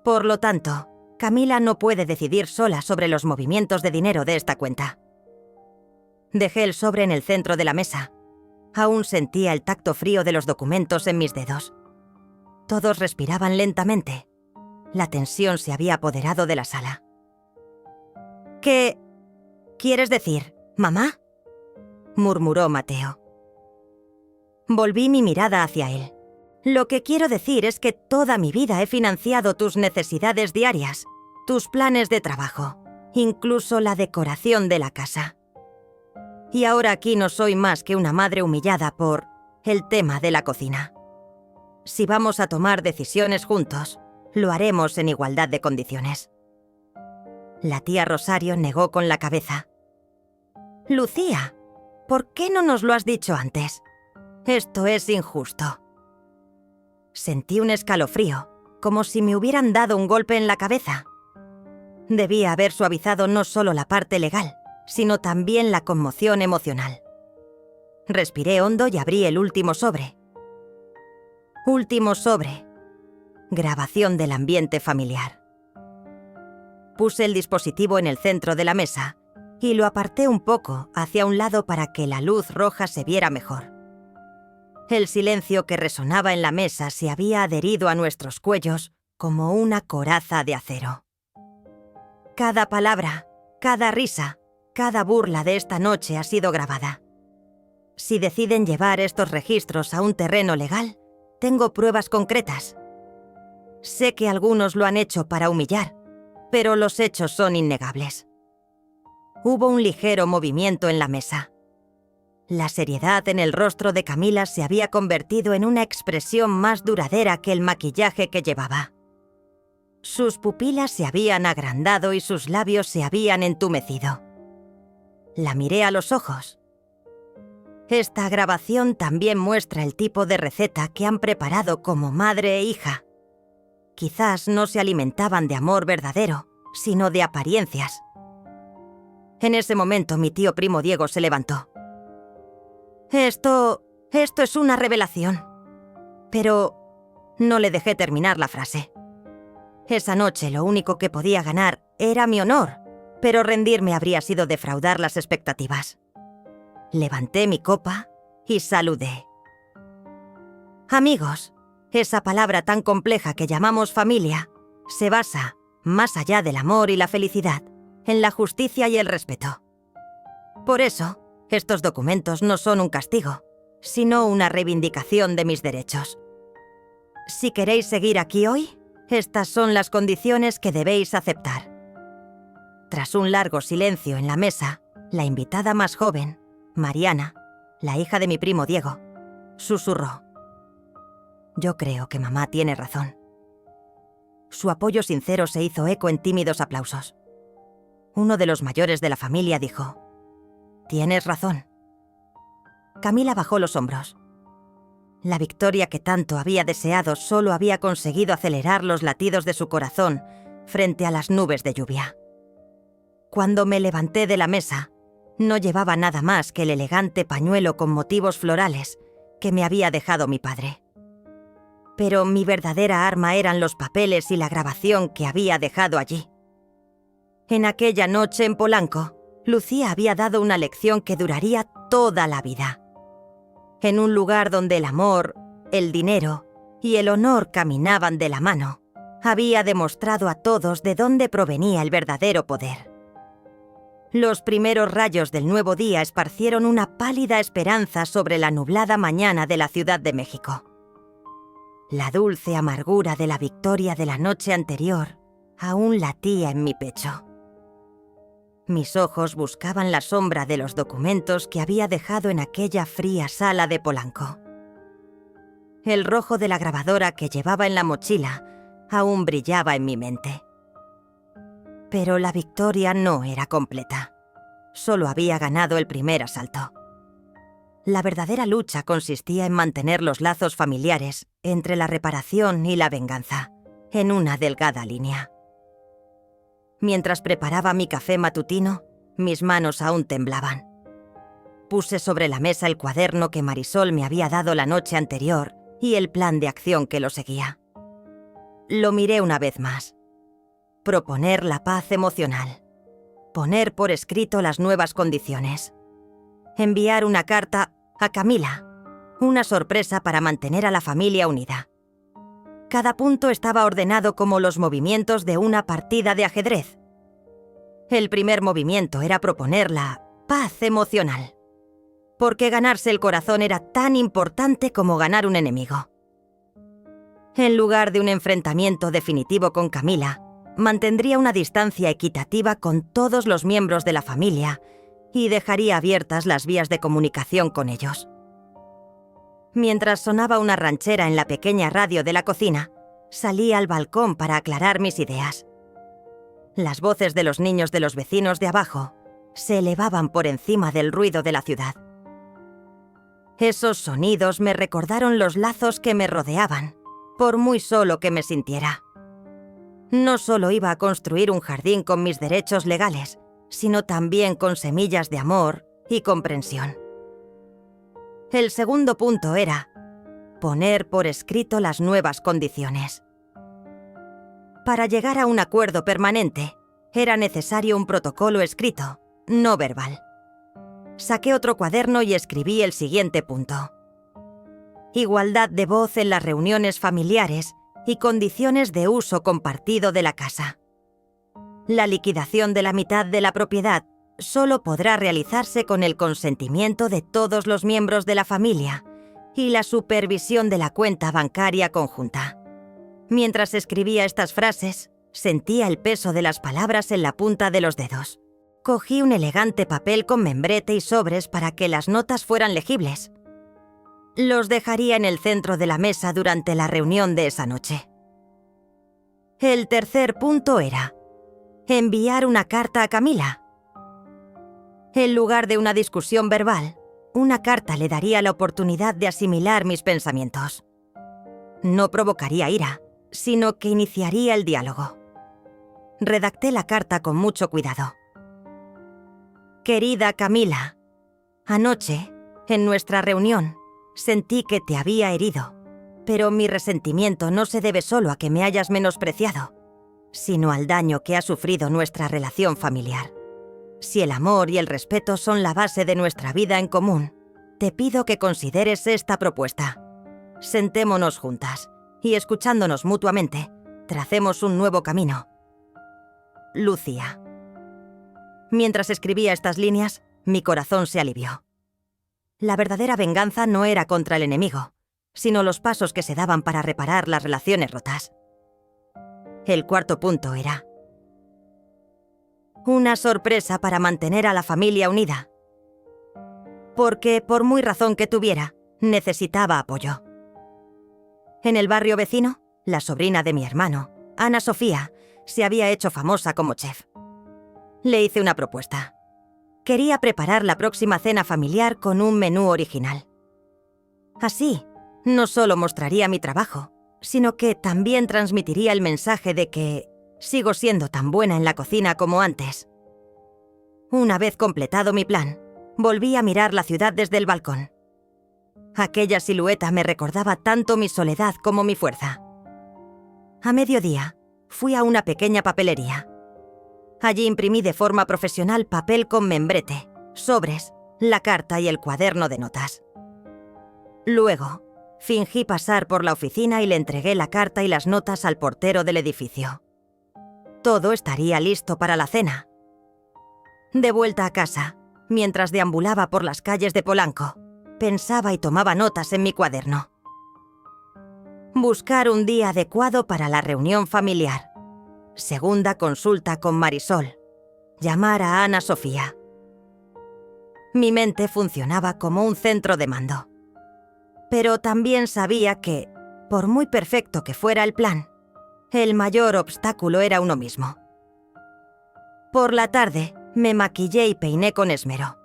Por lo tanto, Camila no puede decidir sola sobre los movimientos de dinero de esta cuenta. Dejé el sobre en el centro de la mesa. Aún sentía el tacto frío de los documentos en mis dedos. Todos respiraban lentamente. La tensión se había apoderado de la sala. «¿Qué quieres decir, mamá?», murmuró Mateo. Volví mi mirada hacia él. «Lo que quiero decir es que toda mi vida he financiado tus necesidades diarias, tus planes de trabajo, incluso la decoración de la casa. Y ahora aquí no soy más que una madre humillada por el tema de la cocina. Si vamos a tomar decisiones juntos, lo haremos en igualdad de condiciones». La tía Rosario negó con la cabeza. «Lucía, ¿por qué no nos lo has dicho antes? Esto es injusto». Sentí un escalofrío, como si me hubieran dado un golpe en la cabeza. Debía haber suavizado no solo la parte legal, sino también la conmoción emocional. Respiré hondo y abrí el último sobre. Último sobre. Grabación del ambiente familiar. Puse el dispositivo en el centro de la mesa y lo aparté un poco hacia un lado para que la luz roja se viera mejor. El silencio que resonaba en la mesa se había adherido a nuestros cuellos como una coraza de acero. Cada palabra, cada risa, cada burla de esta noche ha sido grabada. Si deciden llevar estos registros a un terreno legal, tengo pruebas concretas. Sé que algunos lo han hecho para humillar, pero los hechos son innegables. Hubo un ligero movimiento en la mesa. La seriedad en el rostro de Camila se había convertido en una expresión más duradera que el maquillaje que llevaba. Sus pupilas se habían agrandado y sus labios se habían entumecido. La miré a los ojos. Esta grabación también muestra el tipo de receta que han preparado como madre e hija. Quizás no se alimentaban de amor verdadero, sino de apariencias. En ese momento mi tío primo Diego se levantó. Esto es una revelación. Pero no le dejé terminar la frase. Esa noche lo único que podía ganar era mi honor, pero rendirme habría sido defraudar las expectativas. Levanté mi copa y saludé. Amigos, Esa palabra tan compleja que llamamos familia se basa, más allá del amor y la felicidad, en la justicia y el respeto. Por eso, estos documentos no son un castigo, sino una reivindicación de mis derechos. Si queréis seguir aquí hoy, estas son las condiciones que debéis aceptar. Tras un largo silencio en la mesa, la invitada más joven, Mariana, la hija de mi primo Diego, susurró: «Yo creo que mamá tiene razón». Su apoyo sincero se hizo eco en tímidos aplausos. Uno de los mayores de la familia dijo: «Tienes razón». Camila bajó los hombros. La victoria que tanto había deseado solo había conseguido acelerar los latidos de su corazón frente a las nubes de lluvia. Cuando me levanté de la mesa, no llevaba nada más que el elegante pañuelo con motivos florales que me había dejado mi padre. Pero mi verdadera arma eran los papeles y la grabación que había dejado allí. En aquella noche en Polanco, Lucía había dado una lección que duraría toda la vida. En un lugar donde el amor, el dinero y el honor caminaban de la mano, había demostrado a todos de dónde provenía el verdadero poder. Los primeros rayos del nuevo día esparcieron una pálida esperanza sobre la nublada mañana de la Ciudad de México. La dulce amargura de la victoria de la noche anterior aún latía en mi pecho. Mis ojos buscaban la sombra de los documentos que había dejado en aquella fría sala de Polanco. El rojo de la grabadora que llevaba en la mochila aún brillaba en mi mente. Pero la victoria no era completa. Solo había ganado el primer asalto. La verdadera lucha consistía en mantener los lazos familiares entre la reparación y la venganza, en una delgada línea. Mientras preparaba mi café matutino, mis manos aún temblaban. Puse sobre la mesa el cuaderno que Marisol me había dado la noche anterior y el plan de acción que lo seguía. Lo miré una vez más. Proponer la paz emocional. Poner por escrito las nuevas condiciones. Enviar una carta a Camila. Una sorpresa para mantener a la familia unida. Cada punto estaba ordenado como los movimientos de una partida de ajedrez. El primer movimiento era proponer la paz emocional, porque ganarse el corazón era tan importante como ganar un enemigo. En lugar de un enfrentamiento definitivo con Camila, mantendría una distancia equitativa con todos los miembros de la familia y dejaría abiertas las vías de comunicación con ellos. Mientras sonaba una ranchera en la pequeña radio de la cocina, salí al balcón para aclarar mis ideas. Las voces de los niños de los vecinos de abajo se elevaban por encima del ruido de la ciudad. Esos sonidos me recordaron los lazos que me rodeaban, por muy solo que me sintiera. No solo iba a construir un jardín con mis derechos legales, sino también con semillas de amor y comprensión. El segundo punto era poner por escrito las nuevas condiciones. Para llegar a un acuerdo permanente, era necesario un protocolo escrito, no verbal. Saqué otro cuaderno y escribí el siguiente punto. Igualdad de voz en las reuniones familiares y condiciones de uso compartido de la casa. La liquidación de la mitad de la propiedad solo podrá realizarse con el consentimiento de todos los miembros de la familia y la supervisión de la cuenta bancaria conjunta. Mientras escribía estas frases, sentía el peso de las palabras en la punta de los dedos. Cogí un elegante papel con membrete y sobres para que las notas fueran legibles. Los dejaría en el centro de la mesa durante la reunión de esa noche. El tercer punto era enviar una carta a Camila. En lugar de una discusión verbal, una carta le daría la oportunidad de asimilar mis pensamientos. No provocaría ira, sino que iniciaría el diálogo. Redacté la carta con mucho cuidado. Querida Camila, anoche, en nuestra reunión, sentí que te había herido, pero mi resentimiento no se debe solo a que me hayas menospreciado, sino al daño que ha sufrido nuestra relación familiar. Si el amor y el respeto son la base de nuestra vida en común, te pido que consideres esta propuesta. Sentémonos juntas y escuchándonos mutuamente, tracemos un nuevo camino. Lucía. Mientras escribía estas líneas, mi corazón se alivió. La verdadera venganza no era contra el enemigo, sino los pasos que se daban para reparar las relaciones rotas. El cuarto punto era una sorpresa para mantener a la familia unida. Porque, por muy razón que tuviera, necesitaba apoyo. En el barrio vecino, la sobrina de mi hermano, Ana Sofía, se había hecho famosa como chef. Le hice una propuesta. Quería preparar la próxima cena familiar con un menú original. Así, no solo mostraría mi trabajo, sino que también transmitiría el mensaje de que sigo siendo tan buena en la cocina como antes. Una vez completado mi plan, volví a mirar la ciudad desde el balcón. Aquella silueta me recordaba tanto mi soledad como mi fuerza. A mediodía, fui a una pequeña papelería. Allí imprimí de forma profesional papel con membrete, sobres, la carta y el cuaderno de notas. Luego, fingí pasar por la oficina y le entregué la carta y las notas al portero del edificio. Todo estaría listo para la cena. De vuelta a casa, mientras deambulaba por las calles de Polanco, pensaba y tomaba notas en mi cuaderno. Buscar un día adecuado para la reunión familiar. Segunda consulta con Marisol. Llamar a Ana Sofía. Mi mente funcionaba como un centro de mando. Pero también sabía que, por muy perfecto que fuera el plan, el mayor obstáculo era uno mismo. Por la tarde, me maquillé y peiné con esmero.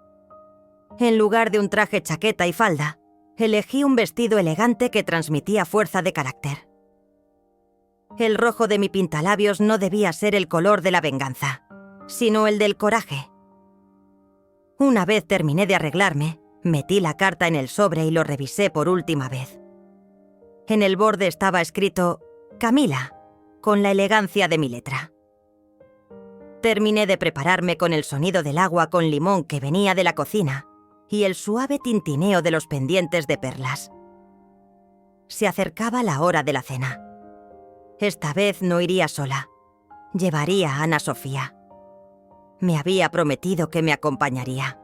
En lugar de un traje chaqueta y falda, elegí un vestido elegante que transmitía fuerza de carácter. El rojo de mi pintalabios no debía ser el color de la venganza, sino el del coraje. Una vez terminé de arreglarme, metí la carta en el sobre y lo revisé por última vez. En el borde estaba escrito «Camila», con la elegancia de mi letra. Terminé de prepararme con el sonido del agua con limón que venía de la cocina y el suave tintineo de los pendientes de perlas. Se acercaba la hora de la cena. Esta vez no iría sola. Llevaría a Ana Sofía. Me había prometido que me acompañaría.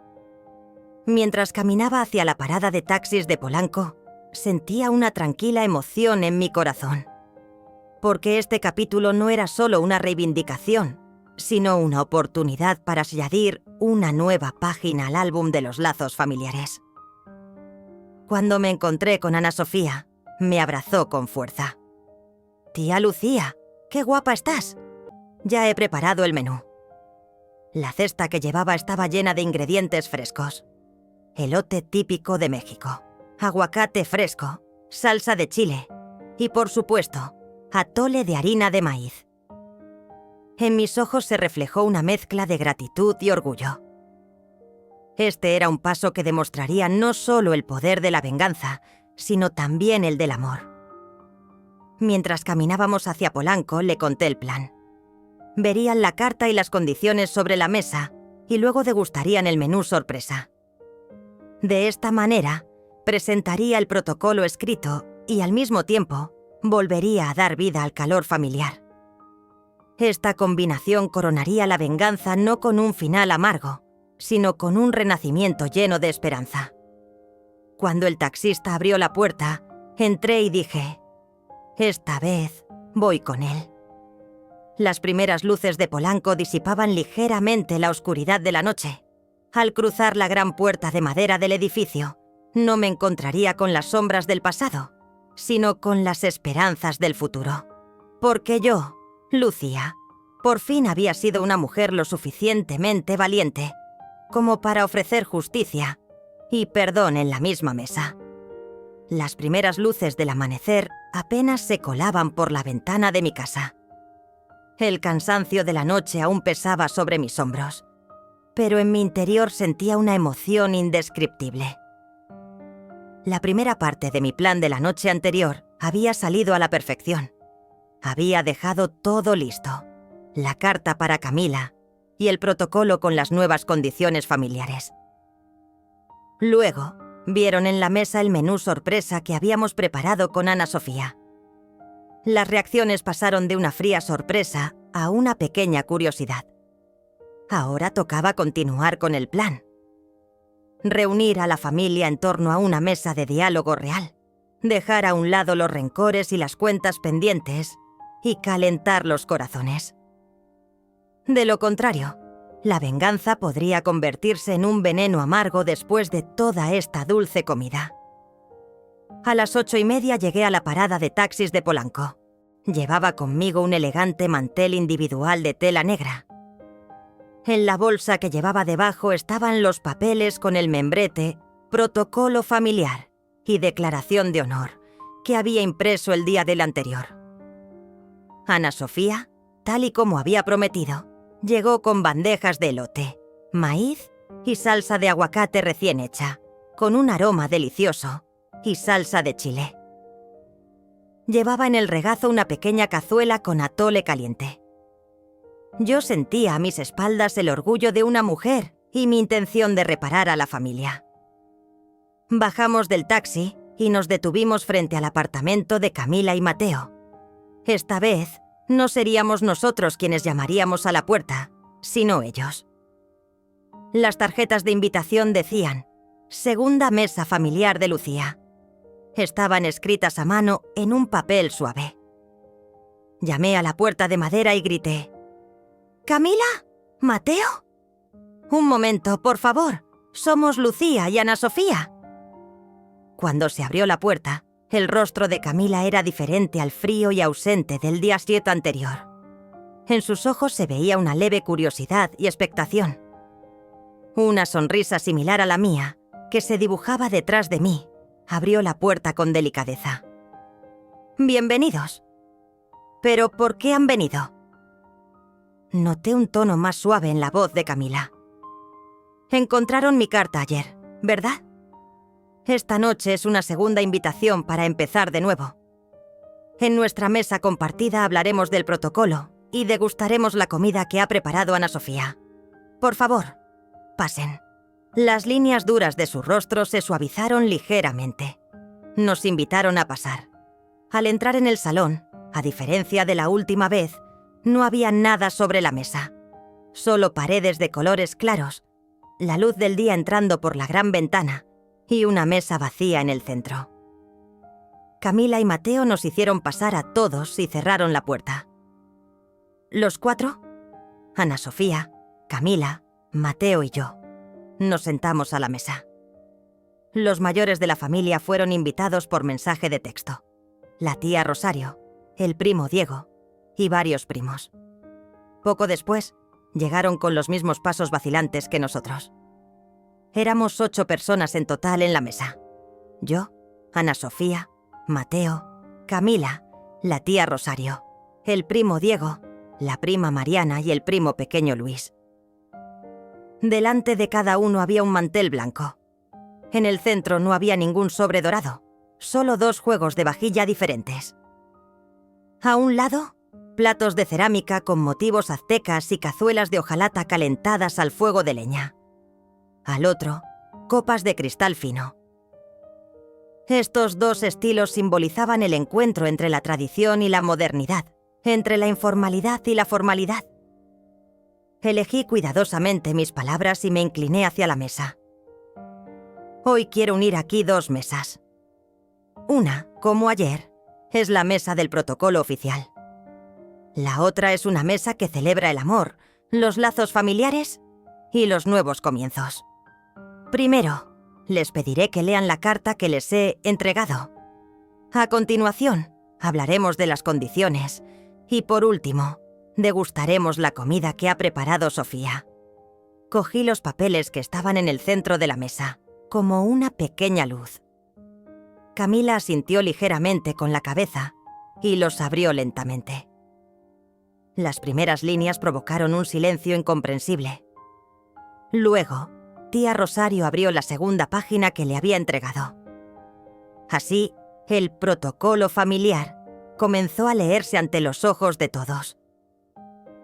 Mientras caminaba hacia la parada de taxis de Polanco, sentía una tranquila emoción en mi corazón. Porque este capítulo no era solo una reivindicación, sino una oportunidad para añadir una nueva página al álbum de los lazos familiares. Cuando me encontré con Ana Sofía, me abrazó con fuerza. «Tía Lucía, qué guapa estás. Ya he preparado el menú». La cesta que llevaba estaba llena de ingredientes frescos. Elote típico de México, aguacate fresco, salsa de chile y, por supuesto, atole de harina de maíz. En mis ojos se reflejó una mezcla de gratitud y orgullo. Este era un paso que demostraría no solo el poder de la venganza, sino también el del amor. Mientras caminábamos hacia Polanco, le conté el plan. Verían la carta y las condiciones sobre la mesa y luego degustarían el menú sorpresa. De esta manera, presentaría el protocolo escrito y, al mismo tiempo, volvería a dar vida al calor familiar. Esta combinación coronaría la venganza no con un final amargo, sino con un renacimiento lleno de esperanza. Cuando el taxista abrió la puerta, entré y dije: «Esta vez voy con él». Las primeras luces de Polanco disipaban ligeramente la oscuridad de la noche. Al cruzar la gran puerta de madera del edificio, no me encontraría con las sombras del pasado, sino con las esperanzas del futuro. Porque yo, Lucía, por fin había sido una mujer lo suficientemente valiente como para ofrecer justicia y perdón en la misma mesa. Las primeras luces del amanecer apenas se colaban por la ventana de mi casa. El cansancio de la noche aún pesaba sobre mis hombros, pero en mi interior sentía una emoción indescriptible. La primera parte de mi plan de la noche anterior había salido a la perfección. Había dejado todo listo: la carta para Camila y el protocolo con las nuevas condiciones familiares. Luego, vieron en la mesa el menú sorpresa que habíamos preparado con Ana Sofía. Las reacciones pasaron de una fría sorpresa a una pequeña curiosidad. Ahora tocaba continuar con el plan. Reunir a la familia en torno a una mesa de diálogo real, dejar a un lado los rencores y las cuentas pendientes y calentar los corazones. De lo contrario, la venganza podría convertirse en un veneno amargo después de toda esta dulce comida. A las 8:30 llegué a la parada de taxis de Polanco. Llevaba conmigo un elegante mantel individual de tela negra. En la bolsa que llevaba debajo estaban los papeles con el membrete «Protocolo familiar» y «Declaración de honor» que había impreso el día del anterior. Ana Sofía, tal y como había prometido, llegó con bandejas de elote, maíz y salsa de aguacate recién hecha, con un aroma delicioso, y salsa de chile. Llevaba en el regazo una pequeña cazuela con atole caliente. Yo sentía a mis espaldas el orgullo de una mujer y mi intención de reparar a la familia. Bajamos del taxi y nos detuvimos frente al apartamento de Camila y Mateo. Esta vez, no seríamos nosotros quienes llamaríamos a la puerta, sino ellos. Las tarjetas de invitación decían «Segunda mesa familiar de Lucía». Estaban escritas a mano en un papel suave. Llamé a la puerta de madera y grité «¿Camila? ¿Mateo? Un momento, por favor. Somos Lucía y Ana Sofía». Cuando se abrió la puerta, el rostro de Camila era diferente al frío y ausente del día 7 anterior. En sus ojos se veía una leve curiosidad y expectación. Una sonrisa similar a la mía, que se dibujaba detrás de mí, abrió la puerta con delicadeza. «Bienvenidos». «¿Pero por qué han venido?». Noté un tono más suave en la voz de Camila. «Encontraron mi carta ayer, ¿verdad? Esta noche es una segunda invitación para empezar de nuevo. En nuestra mesa compartida hablaremos del protocolo y degustaremos la comida que ha preparado Ana Sofía. Por favor, pasen». Las líneas duras de su rostro se suavizaron ligeramente. Nos invitaron a pasar. Al entrar en el salón, a diferencia de la última vez, no había nada sobre la mesa. Solo paredes de colores claros, la luz del día entrando por la gran ventana y una mesa vacía en el centro. Camila y Mateo nos hicieron pasar a todos y cerraron la puerta. Los 4, Ana Sofía, Camila, Mateo y yo, nos sentamos a la mesa. Los mayores de la familia fueron invitados por mensaje de texto. La tía Rosario, el primo Diego y varios primos. Poco después, llegaron con los mismos pasos vacilantes que nosotros. Éramos 8 personas en total en la mesa. Yo, Ana Sofía, Mateo, Camila, la tía Rosario, el primo Diego, la prima Mariana y el primo pequeño Luis. Delante de cada uno había un mantel blanco. En el centro no había ningún sobre dorado, solo 2 juegos de vajilla diferentes. A un lado, platos de cerámica con motivos aztecas y cazuelas de hojalata calentadas al fuego de leña. Al otro, copas de cristal fino. Estos 2 estilos simbolizaban el encuentro entre la tradición y la modernidad, entre la informalidad y la formalidad. Elegí cuidadosamente mis palabras y me incliné hacia la mesa. Hoy quiero unir aquí 2 mesas. Una, como ayer, es la mesa del protocolo oficial. La otra es una mesa que celebra el amor, los lazos familiares y los nuevos comienzos. Primero, les pediré que lean la carta que les he entregado. A continuación, hablaremos de las condiciones. Y por último, degustaremos la comida que ha preparado Sofía. Cogí los papeles que estaban en el centro de la mesa, como una pequeña luz. Camila asintió ligeramente con la cabeza y los abrió lentamente. Las primeras líneas provocaron un silencio incomprensible. Luego, tía Rosario abrió la segunda página que le había entregado. Así, el protocolo familiar comenzó a leerse ante los ojos de todos.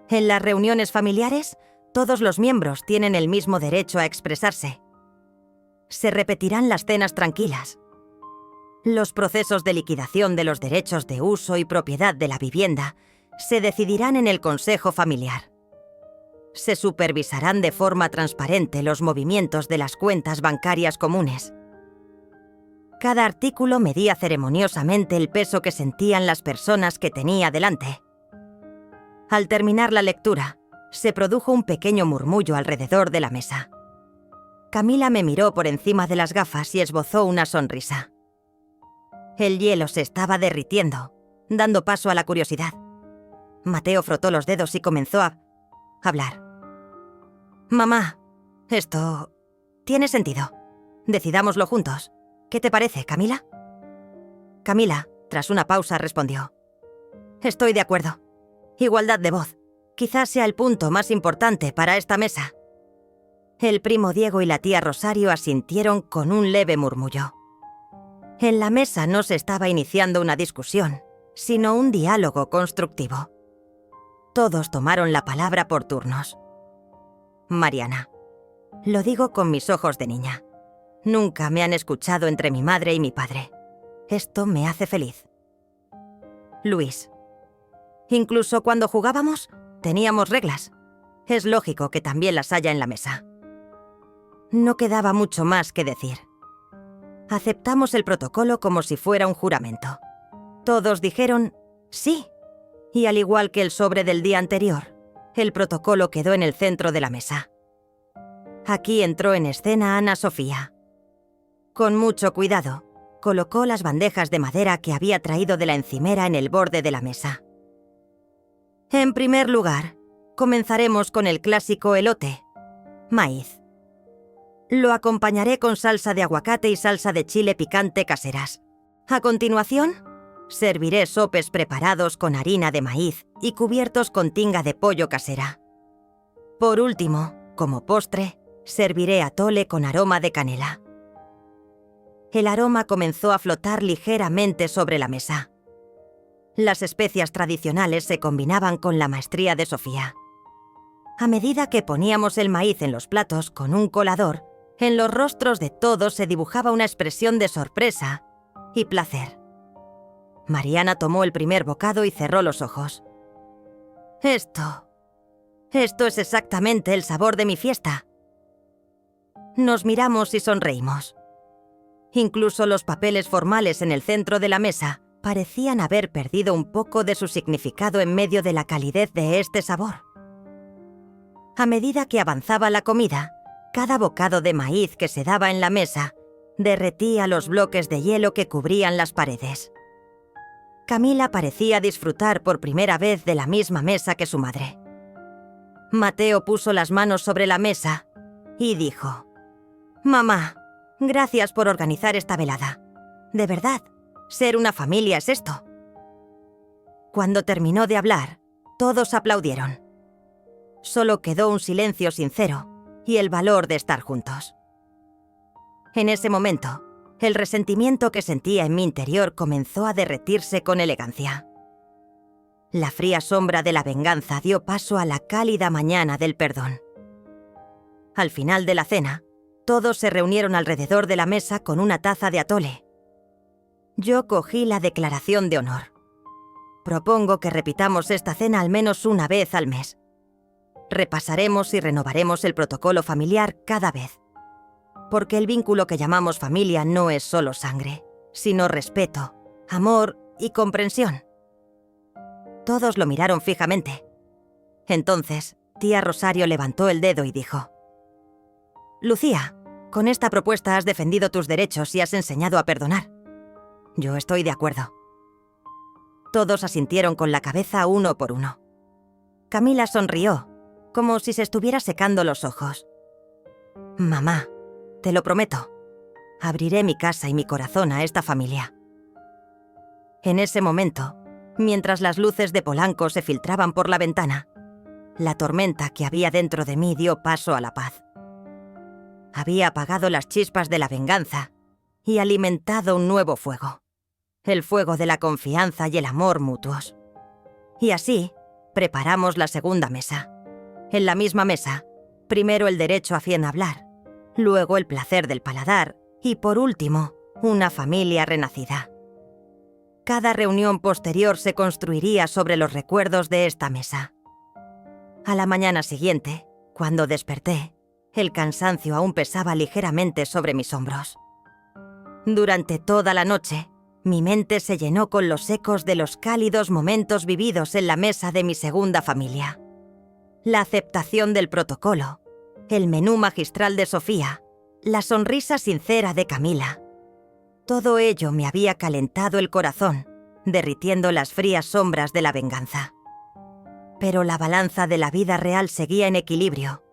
En las reuniones familiares, todos los miembros tienen el mismo derecho a expresarse. Se repetirán las cenas tranquilas. Los procesos de liquidación de los derechos de uso y propiedad de la vivienda se decidirán en el Consejo Familiar. Se supervisarán de forma transparente los movimientos de las cuentas bancarias comunes. Cada artículo medía ceremoniosamente el peso que sentían las personas que tenía delante. Al terminar la lectura, se produjo un pequeño murmullo alrededor de la mesa. Camila me miró por encima de las gafas y esbozó una sonrisa. El hielo se estaba derritiendo, dando paso a la curiosidad. Mateo frotó los dedos y comenzó a hablar. «Mamá, esto tiene sentido. Decidámoslo juntos. ¿Qué te parece, Camila?» Camila, tras una pausa, respondió. «Estoy de acuerdo. Igualdad de voz. Quizás sea el punto más importante para esta mesa». El primo Diego y la tía Rosario asintieron con un leve murmullo. En la mesa no se estaba iniciando una discusión, sino un diálogo constructivo. Todos tomaron la palabra por turnos. Mariana. Lo digo con mis ojos de niña. Nunca me han escuchado entre mi madre y mi padre. Esto me hace feliz. Luis. Incluso cuando jugábamos, teníamos reglas. Es lógico que también las haya en la mesa. No quedaba mucho más que decir. Aceptamos el protocolo como si fuera un juramento. Todos dijeron sí, y al igual que el sobre del día anterior, el protocolo quedó en el centro de la mesa. Aquí entró en escena Ana Sofía. Con mucho cuidado, colocó las bandejas de madera que había traído de la encimera en el borde de la mesa. En primer lugar, comenzaremos con el clásico elote, maíz. Lo acompañaré con salsa de aguacate y salsa de chile picante caseras. A continuación, serviré sopes preparados con harina de maíz y cubiertos con tinga de pollo casera. Por último, como postre, serviré atole con aroma de canela. El aroma comenzó a flotar ligeramente sobre la mesa. Las especias tradicionales se combinaban con la maestría de Sofía. A medida que poníamos el maíz en los platos con un colador, en los rostros de todos se dibujaba una expresión de sorpresa y placer. Mariana tomó el primer bocado y cerró los ojos. Esto es exactamente el sabor de mi fiesta. Nos miramos y sonreímos. Incluso los papeles formales en el centro de la mesa parecían haber perdido un poco de su significado en medio de la calidez de este sabor. A medida que avanzaba la comida, cada bocado de maíz que se daba en la mesa derretía los bloques de hielo que cubrían las paredes. Camila parecía disfrutar por primera vez de la misma mesa que su madre. Mateo puso las manos sobre la mesa y dijo: «Mamá, gracias por organizar esta velada. De verdad, ser una familia es esto». Cuando terminó de hablar, todos aplaudieron. Solo quedó un silencio sincero y el valor de estar juntos. En ese momento, el resentimiento que sentía en mi interior comenzó a derretirse con elegancia. La fría sombra de la venganza dio paso a la cálida mañana del perdón. Al final de la cena, todos se reunieron alrededor de la mesa con una taza de atole. Yo cogí la declaración de honor. Propongo que repitamos esta cena al menos una vez al mes. Repasaremos y renovaremos el protocolo familiar cada vez. Porque el vínculo que llamamos familia no es solo sangre, sino respeto, amor y comprensión. Todos lo miraron fijamente. Entonces, tía Rosario levantó el dedo y dijo: «Lucía, con esta propuesta has defendido tus derechos y has enseñado a perdonar. Yo estoy de acuerdo». Todos asintieron con la cabeza uno por uno. Camila sonrió, como si se estuviera secando los ojos. «Mamá, te lo prometo, abriré mi casa y mi corazón a esta familia». En ese momento, mientras las luces de Polanco se filtraban por la ventana, la tormenta que había dentro de mí dio paso a la paz. Había apagado las chispas de la venganza y alimentado un nuevo fuego, el fuego de la confianza y el amor mutuos. Y así, preparamos la segunda mesa. En la misma mesa, primero el derecho a bien hablar, luego el placer del paladar y, por último, una familia renacida. Cada reunión posterior se construiría sobre los recuerdos de esta mesa. A la mañana siguiente, cuando desperté, el cansancio aún pesaba ligeramente sobre mis hombros. Durante toda la noche, mi mente se llenó con los ecos de los cálidos momentos vividos en la mesa de mi segunda familia. La aceptación del protocolo, el menú magistral de Sofía, la sonrisa sincera de Camila. Todo ello me había calentado el corazón, derritiendo las frías sombras de la venganza. Pero la balanza de la vida real seguía en equilibrio,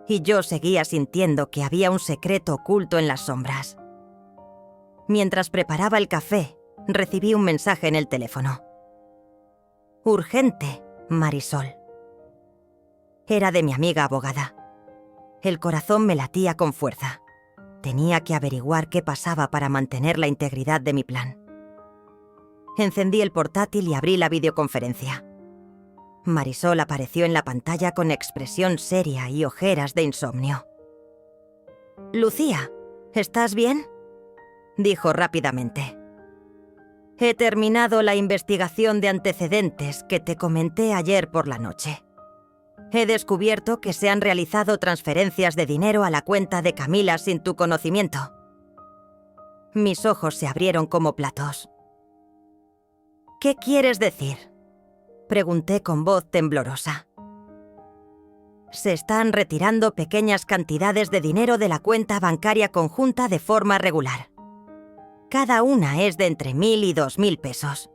y yo seguía sintiendo que había un secreto oculto en las sombras. Mientras preparaba el café, recibí un mensaje en el teléfono. Urgente, Marisol. Era de mi amiga abogada. El corazón me latía con fuerza. Tenía que averiguar qué pasaba para mantener la integridad de mi plan. Encendí el portátil y abrí la videoconferencia. Marisol apareció en la pantalla con expresión seria y ojeras de insomnio. «Lucía, ¿estás bien?», dijo rápidamente. «He terminado la investigación de antecedentes que te comenté ayer por la noche. He descubierto que se han realizado transferencias de dinero a la cuenta de Camila sin tu conocimiento». Mis ojos se abrieron como platos. «¿Qué quieres decir?», pregunté con voz temblorosa. «Se están retirando pequeñas cantidades de dinero de la cuenta bancaria conjunta de forma regular. Cada una es de entre 1.000 y 2.000 pesos.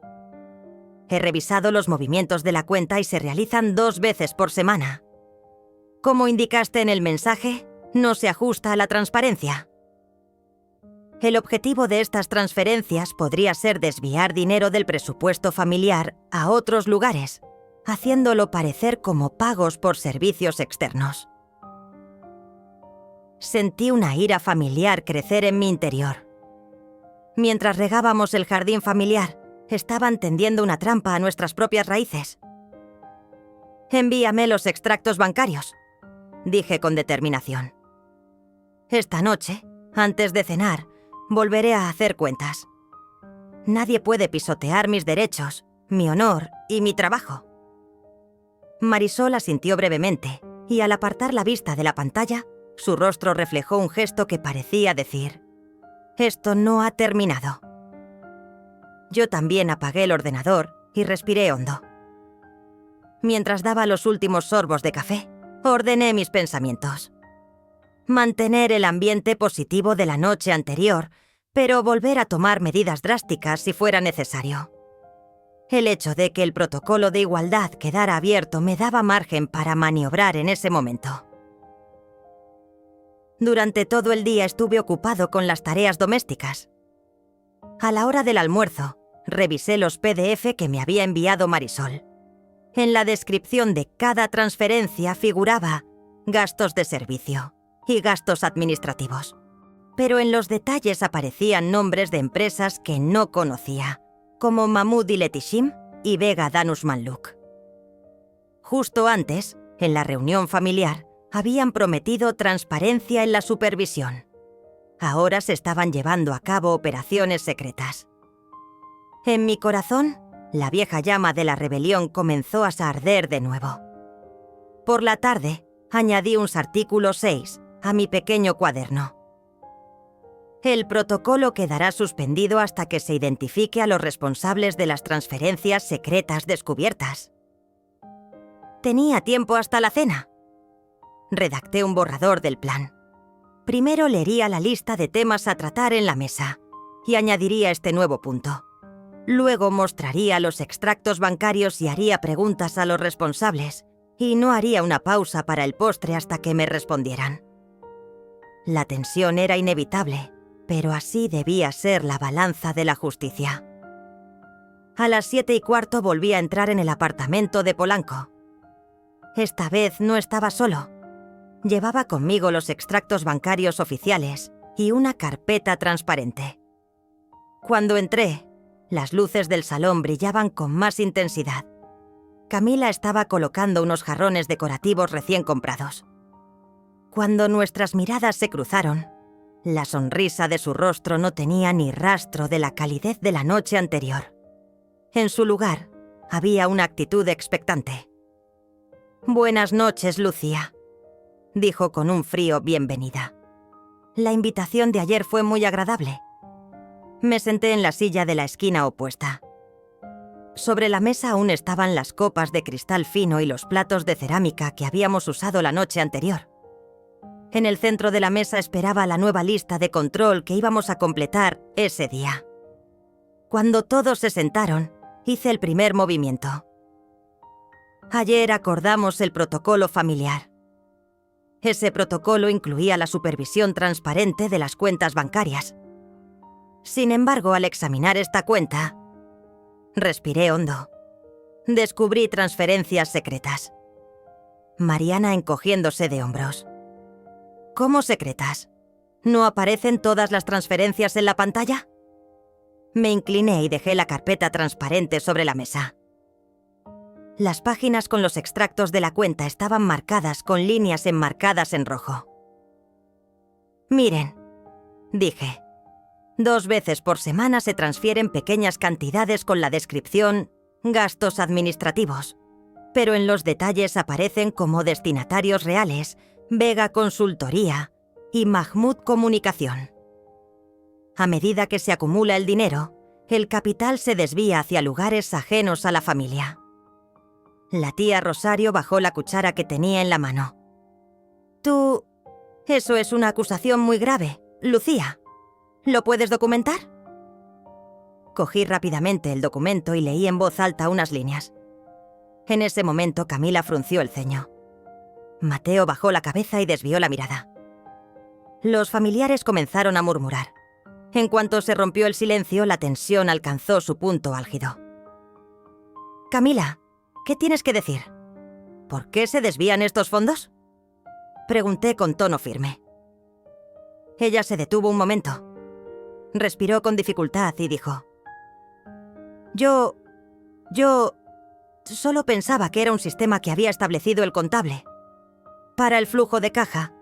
He revisado los movimientos de la cuenta y se realizan 2 veces por semana. Como indicaste en el mensaje, no se ajusta a la transparencia. El objetivo de estas transferencias podría ser desviar dinero del presupuesto familiar a otros lugares, haciéndolo parecer como pagos por servicios externos». Sentí una ira familiar crecer en mi interior. Mientras regábamos el jardín familiar, estaban tendiendo una trampa a nuestras propias raíces. «Envíame los extractos bancarios», dije con determinación. «Esta noche, antes de cenar, volveré a hacer cuentas. Nadie puede pisotear mis derechos, mi honor y mi trabajo». Marisol asintió brevemente y al apartar la vista de la pantalla, su rostro reflejó un gesto que parecía decir: «Esto no ha terminado». Yo también apagué el ordenador y respiré hondo. Mientras daba los últimos sorbos de café, ordené mis pensamientos. Mantener el ambiente positivo de la noche anterior, pero volver a tomar medidas drásticas si fuera necesario. El hecho de que el protocolo de igualdad quedara abierto me daba margen para maniobrar en ese momento. Durante todo el día estuve ocupado con las tareas domésticas. A la hora del almuerzo, revisé los PDF que me había enviado Marisol. En la descripción de cada transferencia figuraba gastos de servicio y gastos administrativos. Pero en los detalles aparecían nombres de empresas que no conocía, como Mahmoud Letishim y Vega Danus Manluk. Justo antes, en la reunión familiar, habían prometido transparencia en la supervisión. Ahora se estaban llevando a cabo operaciones secretas. En mi corazón, la vieja llama de la rebelión comenzó a arder de nuevo. Por la tarde, añadí un artículo 6 a mi pequeño cuaderno. El protocolo quedará suspendido hasta que se identifique a los responsables de las transferencias secretas descubiertas. Tenía tiempo hasta la cena. Redacté un borrador del plan. Primero leería la lista de temas a tratar en la mesa y añadiría este nuevo punto. Luego mostraría los extractos bancarios y haría preguntas a los responsables, y no haría una pausa para el postre hasta que me respondieran. La tensión era inevitable, pero así debía ser la balanza de la justicia. A las 7:15 volví a entrar en el apartamento de Polanco. Esta vez no estaba solo. Llevaba conmigo los extractos bancarios oficiales y una carpeta transparente. Cuando entré, las luces del salón brillaban con más intensidad. Camila estaba colocando unos jarrones decorativos recién comprados. Cuando nuestras miradas se cruzaron, La sonrisa de su rostro no tenía ni rastro de la calidez de la noche anterior. En su lugar, había una actitud expectante. «Buenas noches, Lucía», dijo con un frío bienvenida. «La invitación de ayer fue muy agradable». Me senté en la silla de la esquina opuesta. Sobre la mesa aún estaban las copas de cristal fino y los platos de cerámica que habíamos usado la noche anterior. En el centro de la mesa esperaba la nueva lista de control que íbamos a completar ese día. Cuando todos se sentaron, hice el primer movimiento. Ayer acordamos el protocolo familiar. Ese protocolo incluía la supervisión transparente de las cuentas bancarias. Sin embargo, al examinar esta cuenta, respiré hondo. Descubrí transferencias secretas. Mariana encogiéndose de hombros. ¿Cómo secretas? ¿No aparecen todas las transferencias en la pantalla? Me incliné y dejé la carpeta transparente sobre la mesa. Las páginas con los extractos de la cuenta estaban marcadas con líneas enmarcadas en rojo. «Miren», dije. 2 veces por semana se transfieren pequeñas cantidades con la descripción «gastos administrativos», pero en los detalles aparecen como destinatarios reales Vega Consultoría y Mahmoud Comunicación. A medida que se acumula el dinero, el capital se desvía hacia lugares ajenos a la familia. La tía Rosario bajó la cuchara que tenía en la mano. «Tú... Eso es una acusación muy grave, Lucía. ¿Lo puedes documentar?» Cogí rápidamente el documento y leí en voz alta unas líneas. En ese momento Camila frunció el ceño. Mateo bajó la cabeza y desvió la mirada. Los familiares comenzaron a murmurar. En cuanto se rompió el silencio, la tensión alcanzó su punto álgido. «Camila, ¿qué tienes que decir? ¿Por qué se desvían estos fondos?», pregunté con tono firme. Ella se detuvo un momento. Respiró con dificultad y dijo: Yo solo pensaba que era un sistema que había establecido el contable. Para el flujo de caja».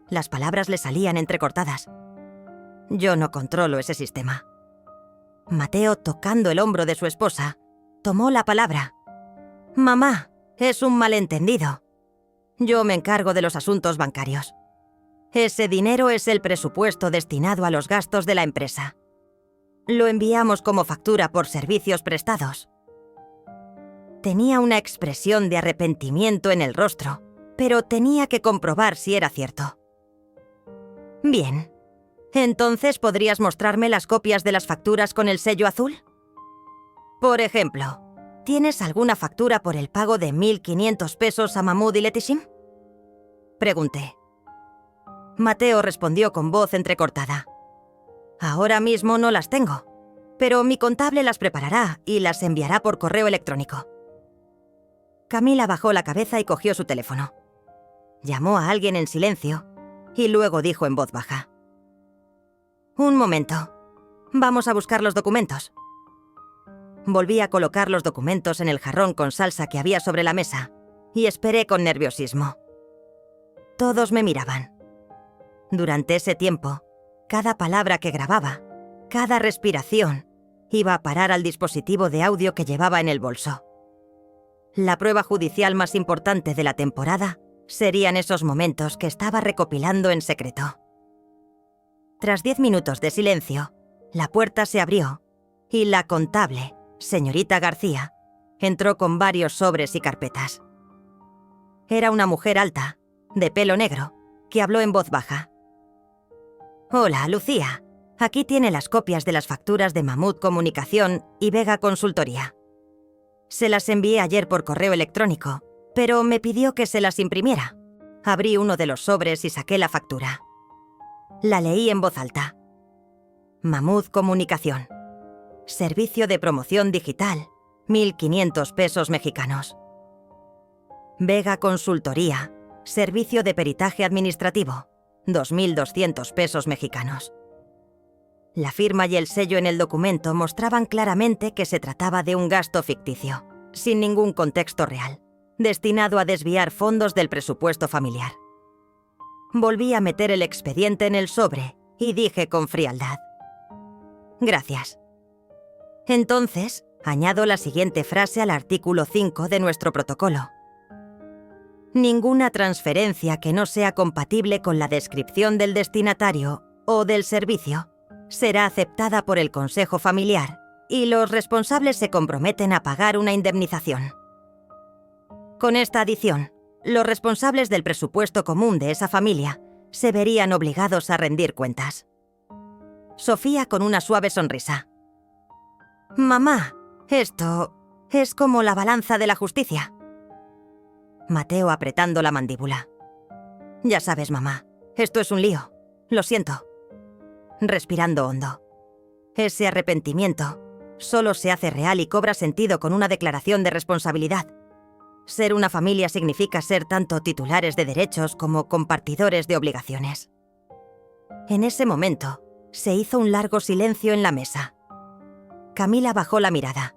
Las palabras le salían entrecortadas. «Yo no controlo ese sistema». Mateo, tocando el hombro de su esposa, tomó la palabra. «Mamá, es un malentendido. Yo me encargo de los asuntos bancarios. Ese dinero es el presupuesto destinado a los gastos de la empresa. Lo enviamos como factura por servicios prestados». Tenía una expresión de arrepentimiento en el rostro, pero tenía que comprobar si era cierto. «Bien. Entonces, ¿podrías mostrarme las copias de las facturas con el sello azul? Por ejemplo, ¿tienes alguna factura por el pago de 1.500 pesos a Mahmoud y Letishim?», pregunté. Mateo respondió con voz entrecortada: «Ahora mismo no las tengo, pero mi contable las preparará y las enviará por correo electrónico». Camila bajó la cabeza y cogió su teléfono. Llamó a alguien en silencio y luego dijo en voz baja: «Un momento. Vamos a buscar los documentos». Volví a colocar los documentos en el jarrón con salsa que había sobre la mesa y esperé con nerviosismo. Todos me miraban. Durante ese tiempo, cada palabra que grababa, cada respiración, iba a parar al dispositivo de audio que llevaba en el bolso. La prueba judicial más importante de la temporada serían esos momentos que estaba recopilando en secreto. Tras 10 minutos de silencio, la puerta se abrió y la contable, señorita García, entró con varios sobres y carpetas. Era una mujer alta, de pelo negro, que habló en voz baja. «Hola, Lucía. Aquí tiene las copias de las facturas de Mahmoud Comunicación y Vega Consultoría. Se las envié ayer por correo electrónico, pero me pidió que se las imprimiera. Abrí uno de los sobres y saqué la factura. La leí en voz alta. Mahmoud Comunicación. Servicio de promoción digital, 1.500 pesos mexicanos. Vega Consultoría. Servicio de peritaje administrativo, 2.200 pesos mexicanos. La firma y el sello en el documento mostraban claramente que se trataba de un gasto ficticio, sin ningún contexto real, destinado a desviar fondos del presupuesto familiar. Volví a meter el expediente en el sobre y dije con frialdad: «Gracias». Entonces, añado la siguiente frase al artículo 5 de nuestro protocolo: ninguna transferencia que no sea compatible con la descripción del destinatario o del servicio será aceptada por el Consejo Familiar y los responsables se comprometen a pagar una indemnización. Con esta adición, los responsables del presupuesto común de esa familia se verían obligados a rendir cuentas. Sofía con una suave sonrisa: «Mamá, esto es como la balanza de la justicia». Mateo apretando la mandíbula: «Ya sabes, mamá, esto es un lío. Lo siento». Respirando hondo: «Ese arrepentimiento solo se hace real y cobra sentido con una declaración de responsabilidad. Ser una familia significa ser tanto titulares de derechos como compartidores de obligaciones». En ese momento, se hizo un largo silencio en la mesa. Camila bajó la mirada.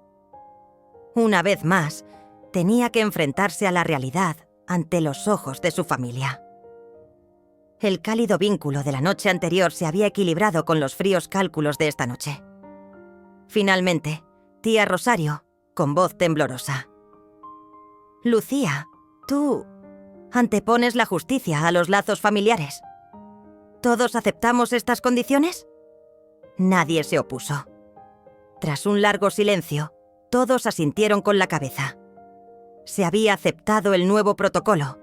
Una vez más, tenía que enfrentarse a la realidad ante los ojos de su familia. El cálido vínculo de la noche anterior se había equilibrado con los fríos cálculos de esta noche. Finalmente, tía Rosario, con voz temblorosa: «Lucía, tú antepones la justicia a los lazos familiares. ¿Todos aceptamos estas condiciones?». Nadie se opuso. Tras un largo silencio, todos asintieron con la cabeza. Se había aceptado el nuevo protocolo.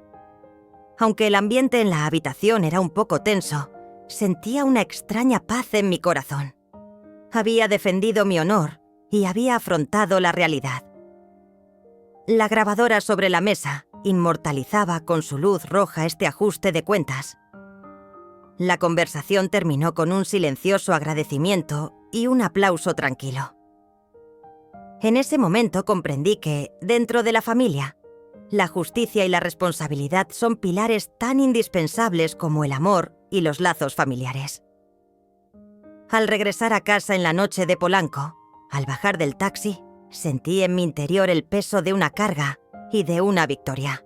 Aunque el ambiente en la habitación era un poco tenso, sentía una extraña paz en mi corazón. Había defendido mi honor y había afrontado la realidad. La grabadora sobre la mesa inmortalizaba con su luz roja este ajuste de cuentas. La conversación terminó con un silencioso agradecimiento y un aplauso tranquilo. En ese momento comprendí que, dentro de la familia, la justicia y la responsabilidad son pilares tan indispensables como el amor y los lazos familiares. Al regresar a casa en la noche de Polanco, al bajar del taxi, sentí en mi interior el peso de una carga y de una victoria.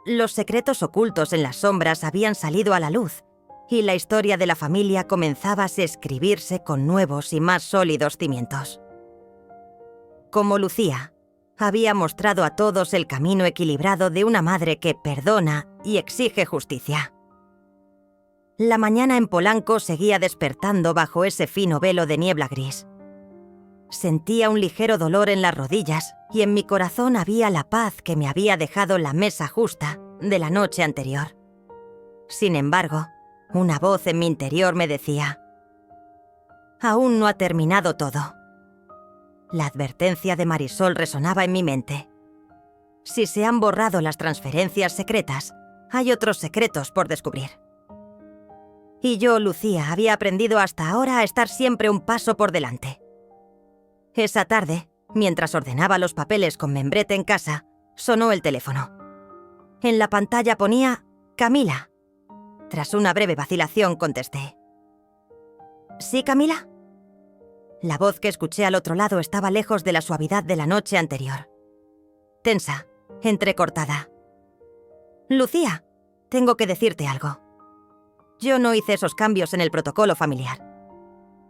Los secretos ocultos en las sombras habían salido a la luz y la historia de la familia comenzaba a escribirse con nuevos y más sólidos cimientos. Como Lucía, había mostrado a todos el camino equilibrado de una madre que perdona y exige justicia. La mañana en Polanco seguía despertando bajo ese fino velo de niebla gris. Sentía un ligero dolor en las rodillas y en mi corazón había la paz que me había dejado la mesa justa de la noche anterior. Sin embargo, una voz en mi interior me decía: «Aún no ha terminado todo». La advertencia de Marisol resonaba en mi mente. Si se han borrado las transferencias secretas, hay otros secretos por descubrir. Y yo, Lucía, había aprendido hasta ahora a estar siempre un paso por delante. Esa tarde, mientras ordenaba los papeles con membrete en casa, sonó el teléfono. En la pantalla ponía «Camila». Tras una breve vacilación contesté. «¿Sí, Camila?». La voz que escuché al otro lado estaba lejos de la suavidad de la noche anterior. Tensa, entrecortada. «Lucía, tengo que decirte algo. Yo no hice esos cambios en el protocolo familiar.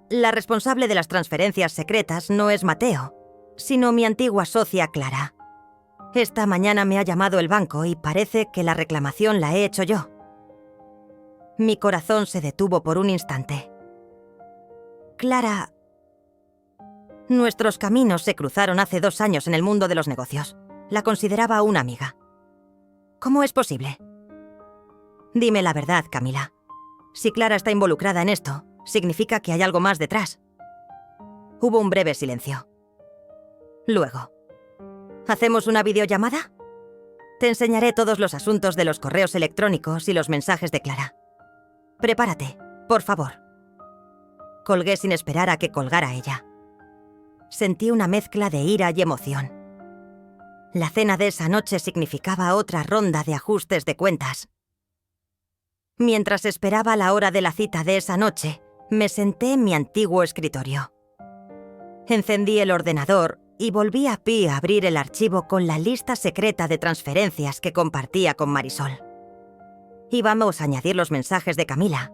La responsable de las transferencias secretas no es Mateo, sino mi antigua socia Clara. Esta mañana me ha llamado el banco y parece que la reclamación la he hecho yo». Mi corazón se detuvo por un instante. «Clara...». Nuestros caminos se cruzaron hace 2 años en el mundo de los negocios. La consideraba una amiga. ¿Cómo es posible? Dime la verdad, Camila. Si Clara está involucrada en esto, significa que hay algo más detrás. Hubo un breve silencio. Luego, ¿hacemos una videollamada? Te enseñaré todos los asuntos de los correos electrónicos y los mensajes de Clara. Prepárate, por favor. Colgué sin esperar a que colgara ella. Sentí una mezcla de ira y emoción. La cena de esa noche significaba otra ronda de ajustes de cuentas. Mientras esperaba la hora de la cita de esa noche, me senté en mi antiguo escritorio. Encendí el ordenador y volví a pie a abrir el archivo con la lista secreta de transferencias que compartía con Marisol. y vamos a añadir los mensajes de Camila.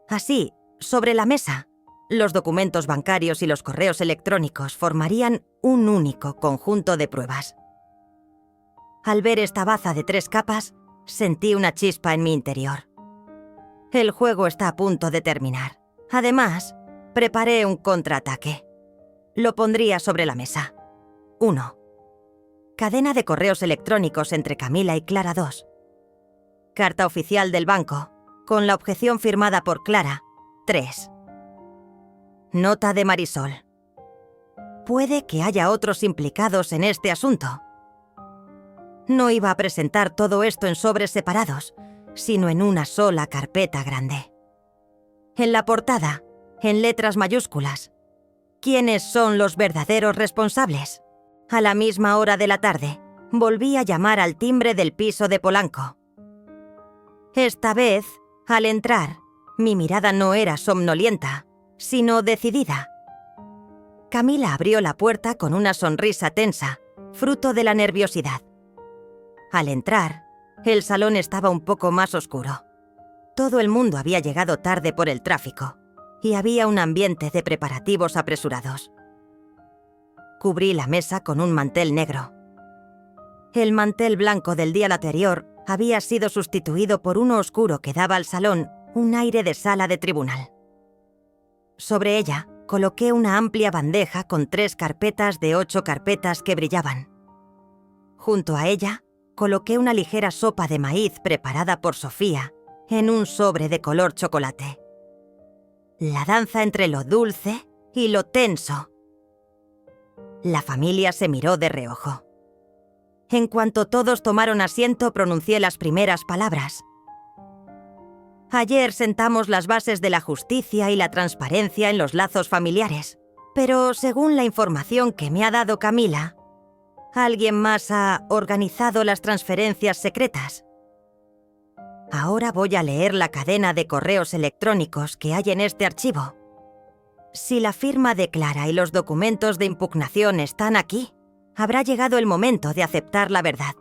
Así, sobre la mesa, los documentos bancarios y los correos electrónicos formarían un único conjunto de pruebas. Al ver esta baza de 3 capas, sentí una chispa en mi interior. El juego está a punto de terminar. Además, preparé un contraataque. Lo pondría sobre la mesa. 1. Cadena de correos electrónicos entre Camila y Clara 2. Carta oficial del banco, con la objeción firmada por Clara 3. Nota de Marisol. Puede que haya otros implicados en este asunto. No iba a presentar todo esto en sobres separados, sino en una sola carpeta grande. En la portada, en letras mayúsculas, ¿quiénes son los verdaderos responsables? A la misma hora de la tarde, volví a llamar al timbre del piso de Polanco. Esta vez, al entrar, mi mirada no era somnolienta, sino decidida. Camila abrió la puerta con una sonrisa tensa, fruto de la nerviosidad. Al entrar, el salón estaba un poco más oscuro. Todo el mundo había llegado tarde por el tráfico, y había un ambiente de preparativos apresurados. Cubrí la mesa con un mantel negro. El mantel blanco del día anterior había sido sustituido por uno oscuro que daba al salón un aire de sala de tribunal. Sobre ella coloqué una amplia bandeja con 3 carpetas de 8 carpetas que brillaban. Junto a ella, coloqué una ligera sopa de maíz preparada por Sofía en un sobre de color chocolate. La danza entre lo dulce y lo tenso. La familia se miró de reojo. En cuanto todos tomaron asiento, pronuncié las primeras palabras. Ayer sentamos las bases de la justicia y la transparencia en los lazos familiares, pero según la información que me ha dado Camila, alguien más ha organizado las transferencias secretas. Ahora voy a leer la cadena de correos electrónicos que hay en este archivo. Si la firma de Clara y los documentos de impugnación están aquí, habrá llegado el momento de aceptar la verdad.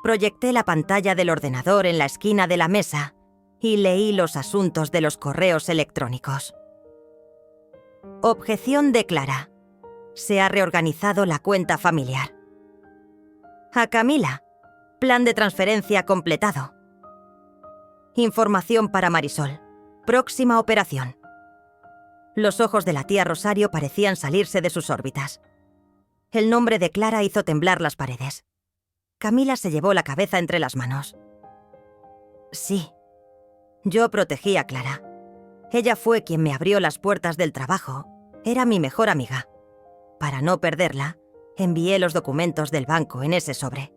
Proyecté la pantalla del ordenador en la esquina de la mesa y leí los asuntos de los correos electrónicos. Objeción de Clara. Se ha reorganizado la cuenta familiar. A Camila. Plan de transferencia completado. Información para Marisol. Próxima operación. Los ojos de la tía Rosario parecían salirse de sus órbitas. El nombre de Clara hizo temblar las paredes. Camila se llevó la cabeza entre las manos. Sí, yo protegí a Clara. Ella fue quien me abrió las puertas del trabajo. Era mi mejor amiga. Para no perderla, envié los documentos del banco en ese sobre.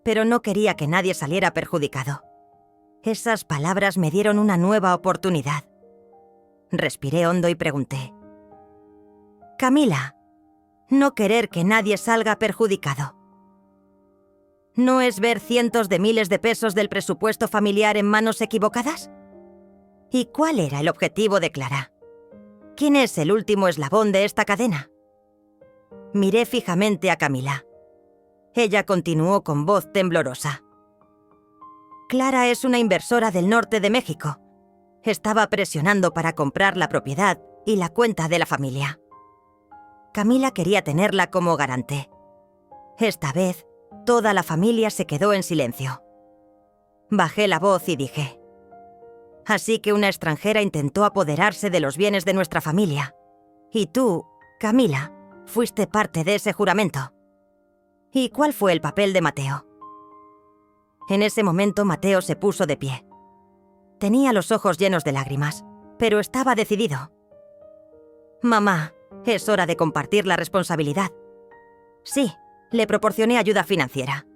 Pero no quería que nadie saliera perjudicado. Esas palabras me dieron una nueva oportunidad. Respiré hondo y pregunté. Camila, no querer que nadie salga perjudicado. ¿No es ver cientos de miles de pesos del presupuesto familiar en manos equivocadas? ¿Y cuál era el objetivo de Clara? ¿Quién es el último eslabón de esta cadena? Miré fijamente a Camila. Ella continuó con voz temblorosa. Clara es una inversora del norte de México. Estaba presionando para comprar la propiedad y la cuenta de la familia. Camila quería tenerla como garante. Esta vez, toda la familia se quedó en silencio. Bajé la voz y dije: así que una extranjera intentó apoderarse de los bienes de nuestra familia. Y tú, Camila, fuiste parte de ese juramento. ¿Y cuál fue el papel de Mateo? En ese momento Mateo se puso de pie. Tenía los ojos llenos de lágrimas, pero estaba decidido. Mamá, es hora de compartir la responsabilidad. Sí, le proporcioné ayuda financiera.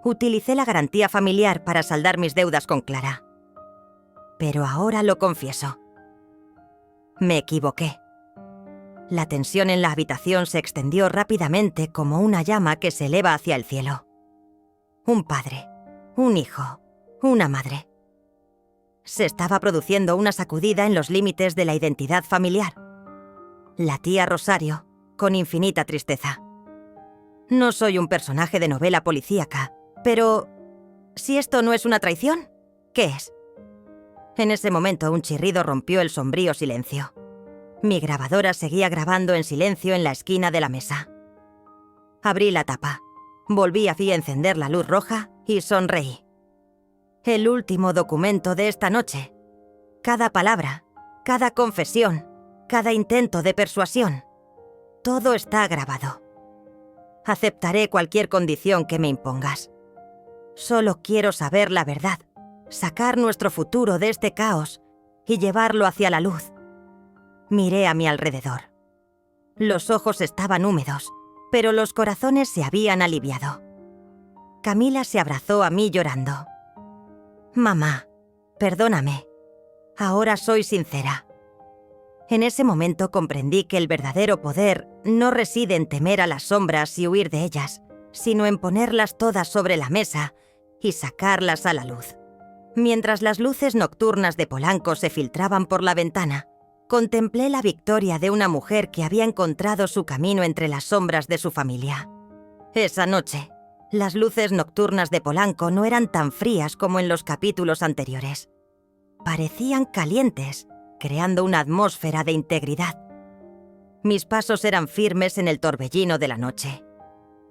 Utilicé la garantía familiar para saldar mis deudas con Clara. Pero ahora lo confieso. Me equivoqué. La tensión en la habitación se extendió rápidamente como una llama que se eleva hacia el cielo. Un padre, un hijo, una madre. Se estaba produciendo una sacudida en los límites de la identidad familiar. La tía Rosario, con infinita tristeza. No soy un personaje de novela policíaca, pero Si esto no es una traición, ¿qué es? En ese momento un chirrido rompió el sombrío silencio. Mi grabadora seguía grabando en silencio en la esquina de la mesa. Abrí la tapa, volví a encender la luz roja y sonreí. El último documento de esta noche. Cada palabra, cada confesión, cada intento de persuasión. Todo está grabado. Aceptaré cualquier condición que me impongas. Solo quiero saber la verdad, sacar nuestro futuro de este caos y llevarlo hacia la luz. Miré a mi alrededor. Los ojos estaban húmedos, pero los corazones se habían aliviado. Camila se abrazó a mí llorando. Mamá, perdóname. Ahora soy sincera. En ese momento comprendí que el verdadero poder no reside en temer a las sombras y huir de ellas, sino en ponerlas todas sobre la mesa y sacarlas a la luz. Mientras las luces nocturnas de Polanco se filtraban por la ventana, contemplé la victoria de una mujer que había encontrado su camino entre las sombras de su familia. Esa noche, las luces nocturnas de Polanco no eran tan frías como en los capítulos anteriores. Parecían calientes, creando una atmósfera de integridad. Mis pasos eran firmes en el torbellino de la noche.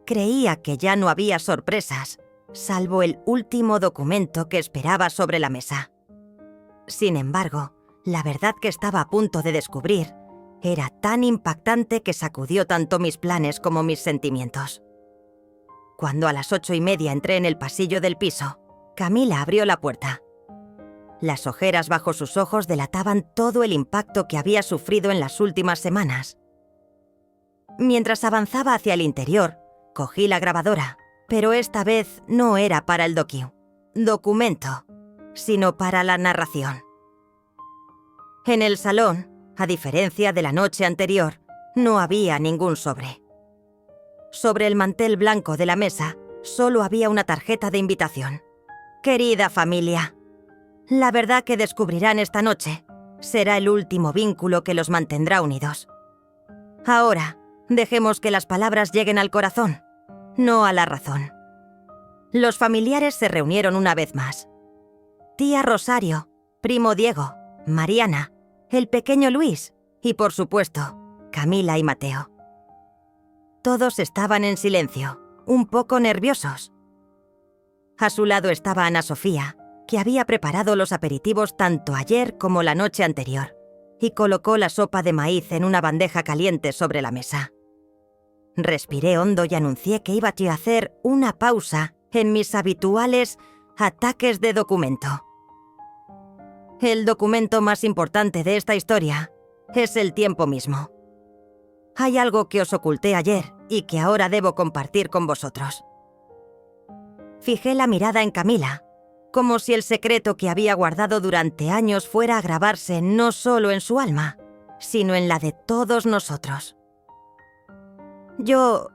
Creía que ya no había sorpresas, salvo el último documento que esperaba sobre la mesa. Sin embargo, la verdad que estaba a punto de descubrir era tan impactante que sacudió tanto mis planes como mis sentimientos. Cuando a las 8:30 entré en el pasillo del piso, Camila abrió la puerta. Las ojeras bajo sus ojos delataban todo el impacto que había sufrido en las últimas semanas. Mientras avanzaba hacia el interior, cogí la grabadora, pero esta vez no era para el documento, sino para la narración. En el salón, a diferencia de la noche anterior, no había ningún sobre. Sobre el mantel blanco de la mesa, solo había una tarjeta de invitación. Querida familia, la verdad que descubrirán esta noche será el último vínculo que los mantendrá unidos. Ahora, dejemos que las palabras lleguen al corazón, no a la razón. Los familiares se reunieron una vez más. Tía Rosario, primo Diego, Mariana, el pequeño Luis y, por supuesto, Camila y Mateo. Todos estaban en silencio, un poco nerviosos. A su lado estaba Ana Sofía, que había preparado los aperitivos tanto ayer como la noche anterior, y colocó la sopa de maíz en una bandeja caliente sobre la mesa. Respiré hondo y anuncié que iba a hacer una pausa en mis habituales ataques de documento. El documento más importante de esta historia es el tiempo mismo. Hay algo que os oculté ayer y que ahora debo compartir con vosotros. Fijé la mirada en Camila, como si el secreto que había guardado durante años fuera a grabarse no solo en su alma, sino en la de todos nosotros. Yo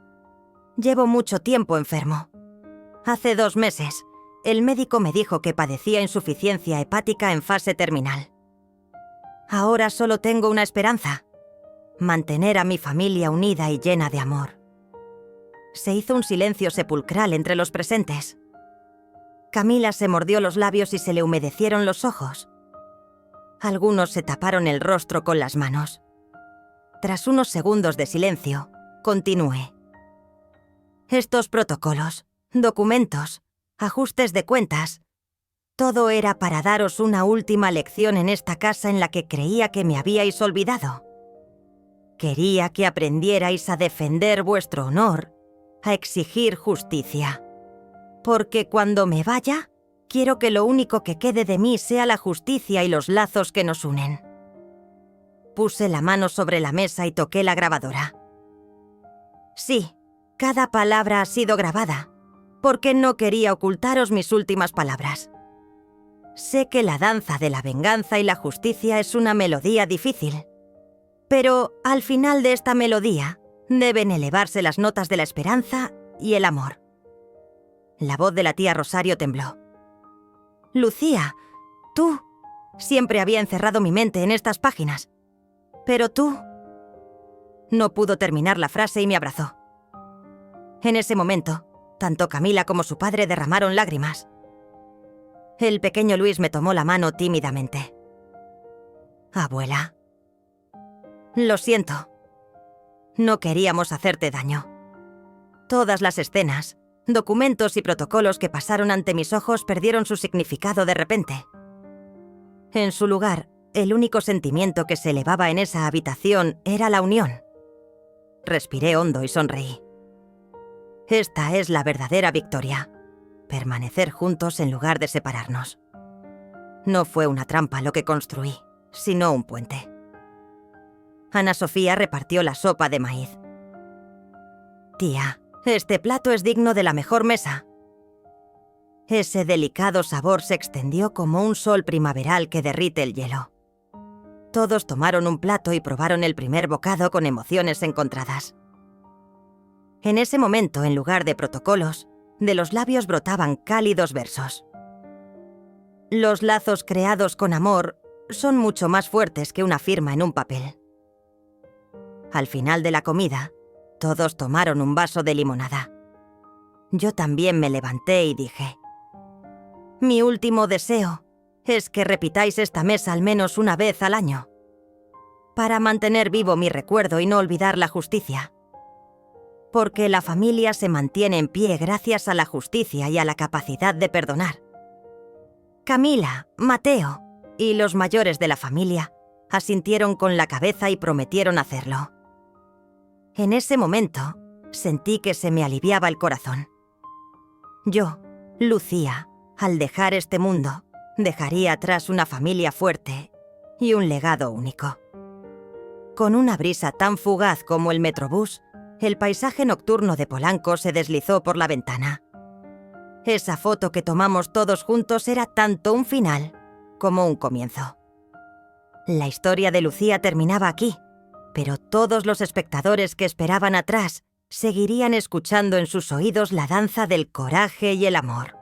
llevo mucho tiempo enfermo. Hace 2 meses, el médico me dijo que padecía insuficiencia hepática en fase terminal. Ahora solo tengo una esperanza: mantener a mi familia unida y llena de amor. Se hizo un silencio sepulcral entre los presentes. Camila se mordió los labios y se le humedecieron los ojos. Algunos se taparon el rostro con las manos. Tras unos segundos de silencio, continué. Estos protocolos, documentos, ajustes de cuentas, todo era para daros una última lección en esta casa en la que creía que me habíais olvidado. Quería que aprendierais a defender vuestro honor, a exigir justicia. Porque cuando me vaya, quiero que lo único que quede de mí sea la justicia y los lazos que nos unen. Puse la mano sobre la mesa y toqué la grabadora. Sí, cada palabra ha sido grabada, porque no quería ocultaros mis últimas palabras. Sé que la danza de la venganza y la justicia es una melodía difícil, pero al final de esta melodía deben elevarse las notas de la esperanza y el amor. La voz de la tía Rosario tembló. Lucía, tú. Siempre había encerrado mi mente en estas páginas. Pero tú... No pudo terminar la frase y me abrazó. En ese momento, tanto Camila como su padre derramaron lágrimas. El pequeño Luis me tomó la mano tímidamente. Abuela. Lo siento. No queríamos hacerte daño. Todas las escenas, documentos y protocolos que pasaron ante mis ojos perdieron su significado de repente. En su lugar, el único sentimiento que se elevaba en esa habitación era la unión. Respiré hondo y sonreí. Esta es la verdadera victoria. Permanecer juntos en lugar de separarnos. No fue una trampa lo que construí, sino un puente. Ana Sofía repartió la sopa de maíz. Tía, este plato es digno de la mejor mesa. Ese delicado sabor se extendió como un sol primaveral que derrite el hielo. Todos tomaron un plato y probaron el primer bocado con emociones encontradas. En ese momento, en lugar de protocolos, de los labios brotaban cálidos versos. Los lazos creados con amor son mucho más fuertes que una firma en un papel. Al final de la comida, todos tomaron un vaso de limonada. Yo también me levanté y dije: mi último deseo es que repitáis esta mesa al menos una vez al año, para mantener vivo mi recuerdo y no olvidar la justicia. Porque la familia se mantiene en pie gracias a la justicia y a la capacidad de perdonar. Camila, Mateo y los mayores de la familia asintieron con la cabeza y prometieron hacerlo. En ese momento, sentí que se me aliviaba el corazón. Yo, Lucía, al dejar este mundo, dejaría atrás una familia fuerte y un legado único. Con una brisa tan fugaz como el Metrobús, el paisaje nocturno de Polanco se deslizó por la ventana. Esa foto que tomamos todos juntos era tanto un final como un comienzo. La historia de Lucía terminaba aquí, pero todos los espectadores que esperaban atrás seguirían escuchando en sus oídos la danza del coraje y el amor.